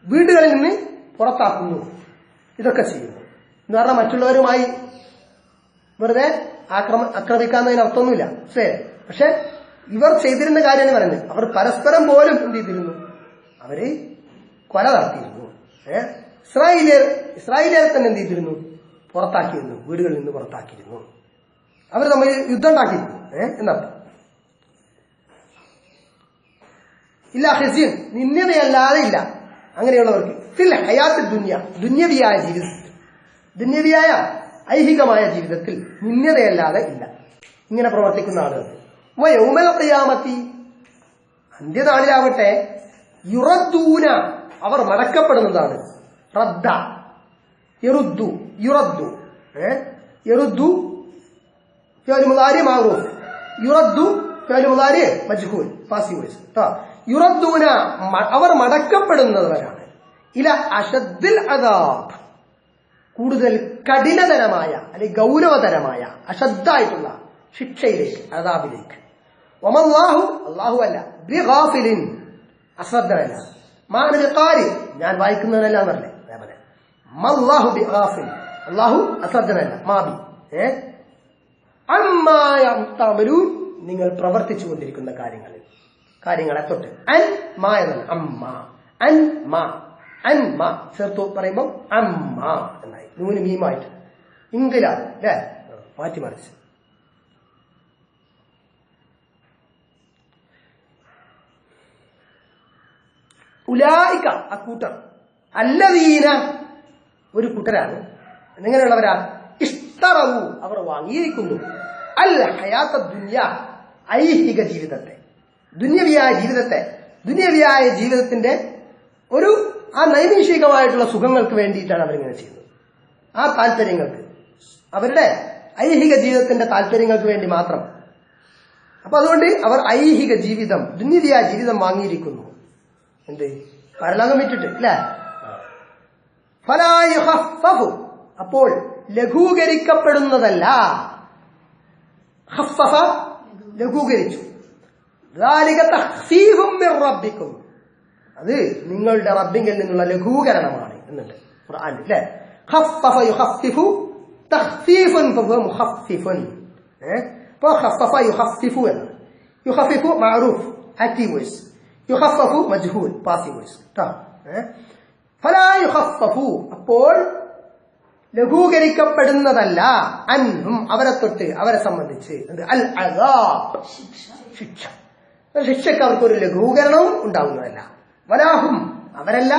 Speaker 1: വീടുകളിൽ നിന്ന് പുറത്താക്കുന്നു. ഇതൊക്കെ ചെയ്യുന്നു എന്ന് പറഞ്ഞാൽ മറ്റുള്ളവരുമായി വെറുതെ ആക്രമിക്കാന്നതിന് അർത്ഥമൊന്നുമില്ല. പക്ഷെ ഇവർ ചെയ്തിരുന്ന കാര്യമാണ് പറയുന്നത്. അവർ പരസ്പരം പോലും എന്ത് ചെയ്തിരുന്നു? അവര് കൊല നടത്തിയിരുന്നു. ഇസ്രായേലിയരെ തന്നെ എന്ത് ചെയ്തിരുന്നു? പുറത്താക്കിയിരുന്നു, വീടുകളിൽ നിന്ന് പുറത്താക്കിയിരുന്നു. അവർ തമ്മിൽ യുദ്ധം ഉണ്ടാക്കിയിരുന്നു എന്നർത്ഥം. ഇല്ല ഹിസ്യൻ നിന്ദ്യതയല്ലാതെ ഇല്ല അങ്ങനെയുള്ളവർക്ക് ഫിൽ ഹയാത്ത് ദുന്യവിയായ ജീവിതത്തിൽ, ദുന്യവിയായ ഐഹികമായ ജീവിതത്തിൽ നിന്ദ്യതയല്ലാതെ ഇല്ല ഇങ്ങനെ പ്രവർത്തിക്കുന്ന ആളുകൾ. വയൗമൽ ഖിയാമത്തി അന്ത്യനാളിലാവട്ടെ യുറദ്ദൂന അവർ മടക്കപ്പെടുന്നതാണ്. റദ്ദ യുറദ്ദു യറുദ്ദു ഫിഅൽ മുദാരി മഅറൂഫ്, യുറദ്ദു ഫിഅൽ മുദാരി മജ്ഹൂൽ പാസീവ് വോയിസ്. യുറദ്ദൂന അവർ മടക്കപ്പെടുന്നവരാണ്. ഇല അശദ്ദിൽ അദാബ് കൂടുതൽ കഠിനതരമായ അല്ലെങ്കിൽ ഗൗരവതരമായ അശദ്ധായിട്ടുള്ള ശിക്ഷയിലേക്ക്, അദാബിലേക്ക്. വമല്ലാഹു അല്ലാഹു അല്ല ബിഗാഫിലിൻ അശ്രദ്ധനല്ല, മാനബിഖാരി ഞാൻ വായിക്കുന്നവനല്ല എന്നല്ലേ അതേപോലെ മല്ലാഹു ബിഗാഫിൽ അല്ലാഹു അശ്രദ്ധനല്ല മാബി അമ്മാ യഅ്തമലൂൻ നിങ്ങൾ പ്രവർത്തിച്ചു കൊണ്ടിരിക്കുന്ന കാര്യങ്ങളെ തൊട്ട്. അൻ മാ എന്നാണ് അമ്മ, അൻ മാ, അൻ മാ ചേർത്തു പറയുമ്പോൾ അമ്മ എന്നായി, നൂന് മീമായിട്ട് ഇംഗിലാണ് അല്ലേ, മാറ്റിമറിച്ച്. ഉലായിക അക്കൂട്ടർ, അല്ലദീന ഒരു കൂട്ടരാണ്. എങ്ങനെയുള്ളവരാ? ഇഷ്തറവു അവർ വാങ്ങിയിരിക്കുന്നു, അൽ ഹയാത്ത ദുനിയ ഐഹിക ജീവിതത്തെ, ദുന്യവിയായ ജീവിതത്തിന്റെ ഒരു ആ നൈമിഷികമായിട്ടുള്ള സുഖങ്ങൾക്ക് വേണ്ടിയിട്ടാണ് അവരിങ്ങനെ ചെയ്യുന്നത്. ആ താല്പര്യങ്ങൾക്ക്, അവരുടെ ഐഹിക ജീവിതത്തിന്റെ താല്പര്യങ്ങൾക്ക് വേണ്ടി മാത്രം. അപ്പൊ അതുകൊണ്ട് അവർ ഐഹിക ജീവിതം, ദുന്യവിയായ ജീവിതം വാങ്ങിയിരിക്കുന്നു. എന്ത്? പരലോകം വിട്ടിട്ട് അല്ലേ? ഫലാ യുഖഫഫു അപ്പോൾ ലഘൂകരിക്കപ്പെടുന്നതല്ല. ഖഫഫ ലഘൂകരിച്ചു. ദാലിക തഖ്ഫീഫും മിർ റബ്ബിക്കും അത് നിങ്ങളുടെ റബ്ബിങ്കിൽ നിന്നുള്ള ലഘൂകരണമാണ് എന്നുണ്ട് ഖുർആനിൽ അല്ലേ? ഖഫഫ യുഖഫിഫു തഖ്ഫീഫുൻ ഫഹുവ മുഖഫിഫുൻ. അപ്പോൾ ഖഫഫ യുഖഫിഫു എന്നാണ്. യുഖഫിഫു മഅറൂഫ് ആക്റ്റീവ് വോയിസ്, യുഖഫഫു മജ്ഹൂൽ പാസീവ് വോയിസ്. ഫലാ യുഖഫഫു അപ്പോൾ ലഘൂകരിക്കപ്പെടുന്നതല്ല അൻഹും അവരെ തൊട്ട്, അവരെ സംബന്ധിച്ച് അൽ അദാബ് ശിക്ഷ, ശിക്ഷയ്ക്ക് അവർക്കൊരു ലഘൂകരണവും ഉണ്ടാവുന്നതല്ല. വലാഹും അവരല്ല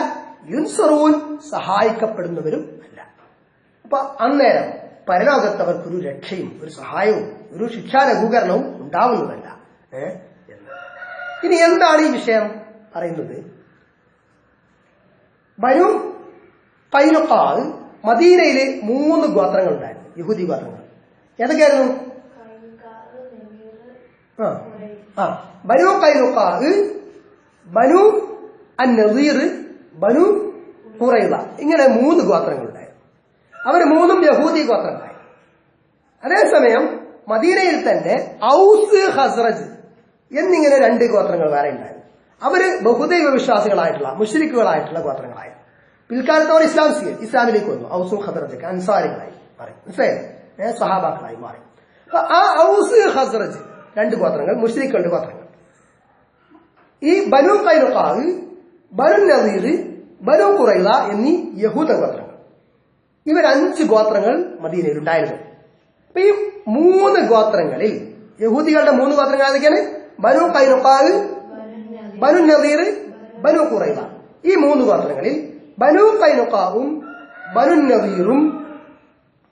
Speaker 1: യുൻസറൂൻ സഹായിക്കപ്പെടുന്നവരും അല്ല. അപ്പൊ അന്നേരം പരലോകത്ത് അവർക്കൊരു രക്ഷയും ഒരു സഹായവും ഒരു ശിക്ഷാ ലഘൂകരണവും ഉണ്ടാവുന്നതല്ല. ഇനി എന്താണ് ഈ വിഷയം പറയുന്നത്? ബനു ഖൈനുഖാ മദീനയില് 3 ഗോത്രങ്ങൾ ഉണ്ടായിരുന്നു, യഹൂദി ഗോത്രങ്ങൾ. ഏതൊക്കെയായിരുന്നു? ബനു ഖൈനുഖാ, ബനു അൻ-നദീർ, ബനു ഖുറൈള, ഇങ്ങനെ 3 ഗോത്രങ്ങൾ ഉണ്ടായിരുന്നു. അവർ 3ഉം യഹൂദി ഗോത്രങ്ങളായി. അതേസമയം മദീനയിൽ തന്നെ ഔസ് ഖസ്റജ് എന്നിങ്ങനെ 2 ഗോത്രങ്ങൾ വേറെ ഉണ്ടായിരുന്നു. അവര് ബഹുദൈവ വിശ്വാസികളായിട്ടുള്ള മുശ്രിക്കുകളായിട്ടുള്ള ഗോത്രങ്ങളായിരുന്നു. പിൽക്കാലത്ത് അവർ ഇസ്ലാമിലേക്ക് വന്നു. ഔസും ഖസ്റജ് അൻസാരികളായി മാറി, മനസ്സിലായി, സഹാബാക്കളായി മാറി. അപ്പൊ ആ ഔസ് ഖസ്റജ് 2 ഗോത്രങ്ങൾ, മുശ്രിക്കുകളുടെ ഗോത്രങ്ങൾ. ഈ ബനു ഖൈനുഖാ, ബനു നദീർ, ബനു ഖുറൈള എന്നീ യഹൂദ ഗോത്രങ്ങൾ, ഇവർ 5 ഗോത്രങ്ങൾ മദീനയിൽ ഉണ്ടായിരുന്നു. അപ്പൊ ഈ 3 ഗോത്രങ്ങളിൽ യഹൂദികളുടെ 3 ഗോത്രങ്ങൾ ഏതൊക്കെയാണ്? ബനു ഖൈനുഖാ, ബനു നദീർ, ബനു ഖുറൈള. ഈ 3 ഗോത്രങ്ങളിൽ ബനു ഖൈനുഖാവും ബനു നദീറും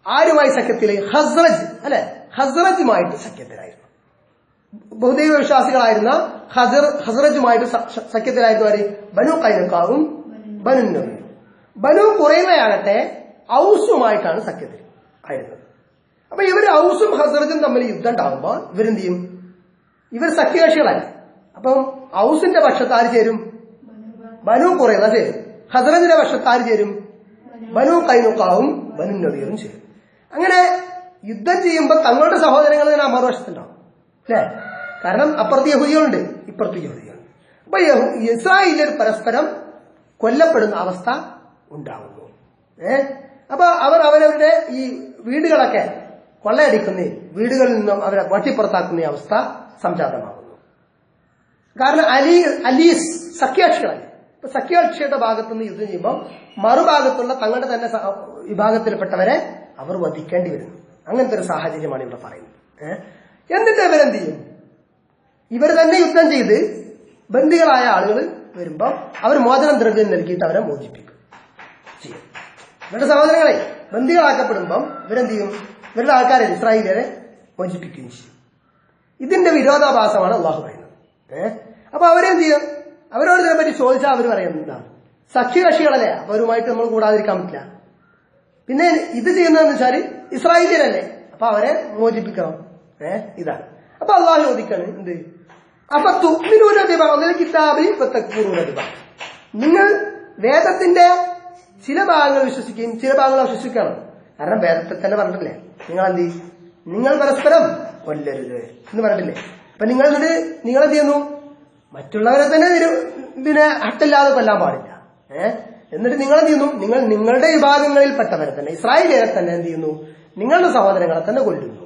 Speaker 1: ആരുമായി സഖ്യത്തില്? ഖസ്റജ് അല്ലെ, ഖസ്റജുമായിട്ട് സഖ്യത്തിലായിരുന്നു. ബഹുദൈവ വിശ്വാസികളായിരുന്ന ഖസ്റജുമായിട്ട് സഖ്യത്തിലായിരുന്നു ആര്? ബനു ഖൈനുഖാവും ബനു നദീറും. ബനു ഖുറൈളയാകട്ടെ ഔസുമായിട്ടാണ് സഖ്യത്തിൽ ആയിരുന്നത്. അപ്പൊ ഇവര് ഔസും ഖസ്റജും തമ്മിൽ യുദ്ധം ഉണ്ടാകുമ്പോൾ ഇവരെന്ത് ചെയ്യും? ഇവർ സഖ്യകക്ഷികളല്ല. അപ്പം ഔസിന്റെ പക്ഷത്ത് ആര് ചേരും? ബനു ഖുറൈള ചേരും. ഖസ്റജിന്റെ പക്ഷത്ത് ആര് ചേരും? ബനു ഖൈനുഖാവും ബനു നദീറും ചേരും. അങ്ങനെ യുദ്ധം ചെയ്യുമ്പോൾ തങ്ങളുടെ സഹോദരങ്ങൾ തന്നെ മറുവശത്തുണ്ടാവും അല്ലേ? കാരണം അപ്പുറത്ത് യഹൂദികളുണ്ട്, ഇപ്പുറത്ത് യഹൂദികളുണ്ട്. അപ്പൊ ഇസ്രായേലിൽ പരസ്പരം കൊല്ലപ്പെടുന്ന അവസ്ഥ ഉണ്ടാവുന്നു. അപ്പൊ അവർ അവരവരുടെ ഈ വീടുകളൊക്കെ കൊള്ളയടിക്കുന്ന, വീടുകളിൽ നിന്നും അവരെ വട്ടിപ്പുറത്താക്കുന്ന അവസ്ഥ സംജാതമാകുന്നു. കാരണം അലീസ് സഖ്യകക്ഷികളല്ല. ഇപ്പൊ സഖ്യകക്ഷിയുടെ ഭാഗത്തുനിന്ന് യുദ്ധം ചെയ്യുമ്പോൾ മറുഭാഗത്തുള്ള തങ്ങളുടെ തന്നെ വിഭാഗത്തിൽപ്പെട്ടവരെ അവർ വധിക്കേണ്ടി വരുന്നു. അങ്ങനത്തെ ഒരു സാഹചര്യമാണ് ഇവിടെ പറയുന്നത്. എന്നിട്ട് ഇവരെന്ത് ചെയ്യും? ഇവർ തന്നെ യുദ്ധം ചെയ്ത് ബന്ദികളായ ആളുകൾ വരുമ്പോൾ അവർ മോചനം ദ്രവ്യം നൽകിയിട്ട് അവരെ മോചിപ്പിക്കും ചെയ്യും. ഇവരുടെ സഹോദരങ്ങളെ ബന്ദികളാക്കപ്പെടുമ്പം ഇവരെന്ത് ചെയ്യും? ഇവരുടെ ആൾക്കാരെ ഇസ്രായേലിനെ മോചിപ്പിക്കുകയും ചെയ്യും. ഇതിന്റെ വിരോധാഭാസമാണ് അള്ളാഹു പറയുന്നത്. അപ്പൊ അവരെന്ത് ചെയ്യും? അവരോട് ഇതിനെപ്പറ്റി ചോദിച്ചാൽ അവർ പറയുന്നത് എന്താണ്? സഖ്യകക്ഷികളല്ലേ, അവരുമായിട്ട് നമ്മൾ കൂടാതിരിക്കാൻ പറ്റില്ല. പിന്നെ ഇത് ചെയ്യുന്നതെന്ന് വെച്ചാൽ ഇസ്രായേലിയരല്ലേ, അപ്പൊ അവരെ മോചിപ്പിക്കണം. ഇതാണ്. അപ്പൊ അള്ളാഹു ചോദിക്കാണ് എന്ത്, അപ്പൊ തുഅ്മിനൂന ബിബഅദിൽ കിതാബി വതക്ഫുറൂന ബിബഅദ്. നിങ്ങൾ വേദത്തിന്റെ ചില ഭാഗങ്ങൾ വിശ്വസിക്കുകയും ചില ഭാഗങ്ങൾ അവിശ്വസിക്കണം. കാരണം വേദത്തെ തന്നെ പറഞ്ഞിട്ടില്ലേ, നിങ്ങൾ പരസ്പരം കൊല്ലരുത് എന്ന് പറഞ്ഞിട്ടില്ലേ. അപ്പൊ നിങ്ങൾ എന്ത് ചെയ്യുന്നു, മറ്റുള്ളവരെ തന്നെ പിന്നെ ഹട്ടില്ലാതെ കൊല്ലാൻ പാടില്ല. എന്നിട്ട് നിങ്ങൾ എന്ത് ചെയ്യുന്നു, നിങ്ങൾ നിങ്ങളുടെ വിഭാഗങ്ങളിൽപ്പെട്ടവരെ തന്നെ, ഇസ്രായേലിയരെ തന്നെ എന്ത് ചെയ്യുന്നു, നിങ്ങളുടെ സഹോദരങ്ങളെ തന്നെ കൊല്ലുന്നു.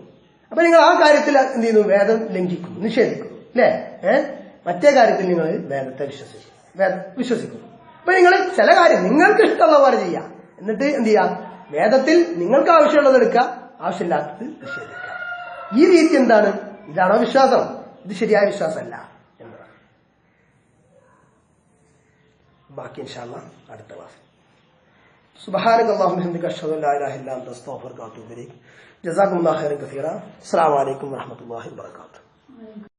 Speaker 1: അപ്പൊ നിങ്ങൾ ആ കാര്യത്തിൽ എന്ത് ചെയ്യുന്നു, വേദം ലംഘിക്കുന്നു, നിഷേധിക്കുന്നു അല്ലേ. മറ്റേ കാര്യത്തിൽ നിങ്ങൾ വേദത്തെ വിശ്വസിക്കുന്നു. അപ്പൊ നിങ്ങൾ ചില കാര്യം നിങ്ങൾക്ക് ഇഷ്ടമുള്ള പോലെ ചെയ്യാം, എന്നിട്ട് എന്ത് ചെയ്യാം, വേദത്തിൽ നിങ്ങൾക്ക് ആവശ്യമുള്ളത് എടുക്കുക, ആവശ്യമില്ലാത്തത് നിഷേധിക്കുക. ഈ രീതി എന്താണ്, ഇതാണോ വിശ്വാസം? ഇത് ശരിയായ വിശ്വാസമല്ല എന്നതാണ്. ബാക്കി ഇൻഷാ അല്ലാഹ് അടുത്ത ക്ലാസ്. സുബ്ഹാനകല്ലാഹു വബിഹംദിക അഷ്ഹദു അല്ലാ ഇലാഹ ഇല്ലാ അൻത അസ്തഗ്ഫിറുക വഅതൂബു ഇലൈക്. ജസാകുമുല്ലാഹു ഖൈറൻ കസീറ. അസ്സലാമു അലൈക്കും വറഹ്മത്തുള്ളാഹി വബറകാതുഹു.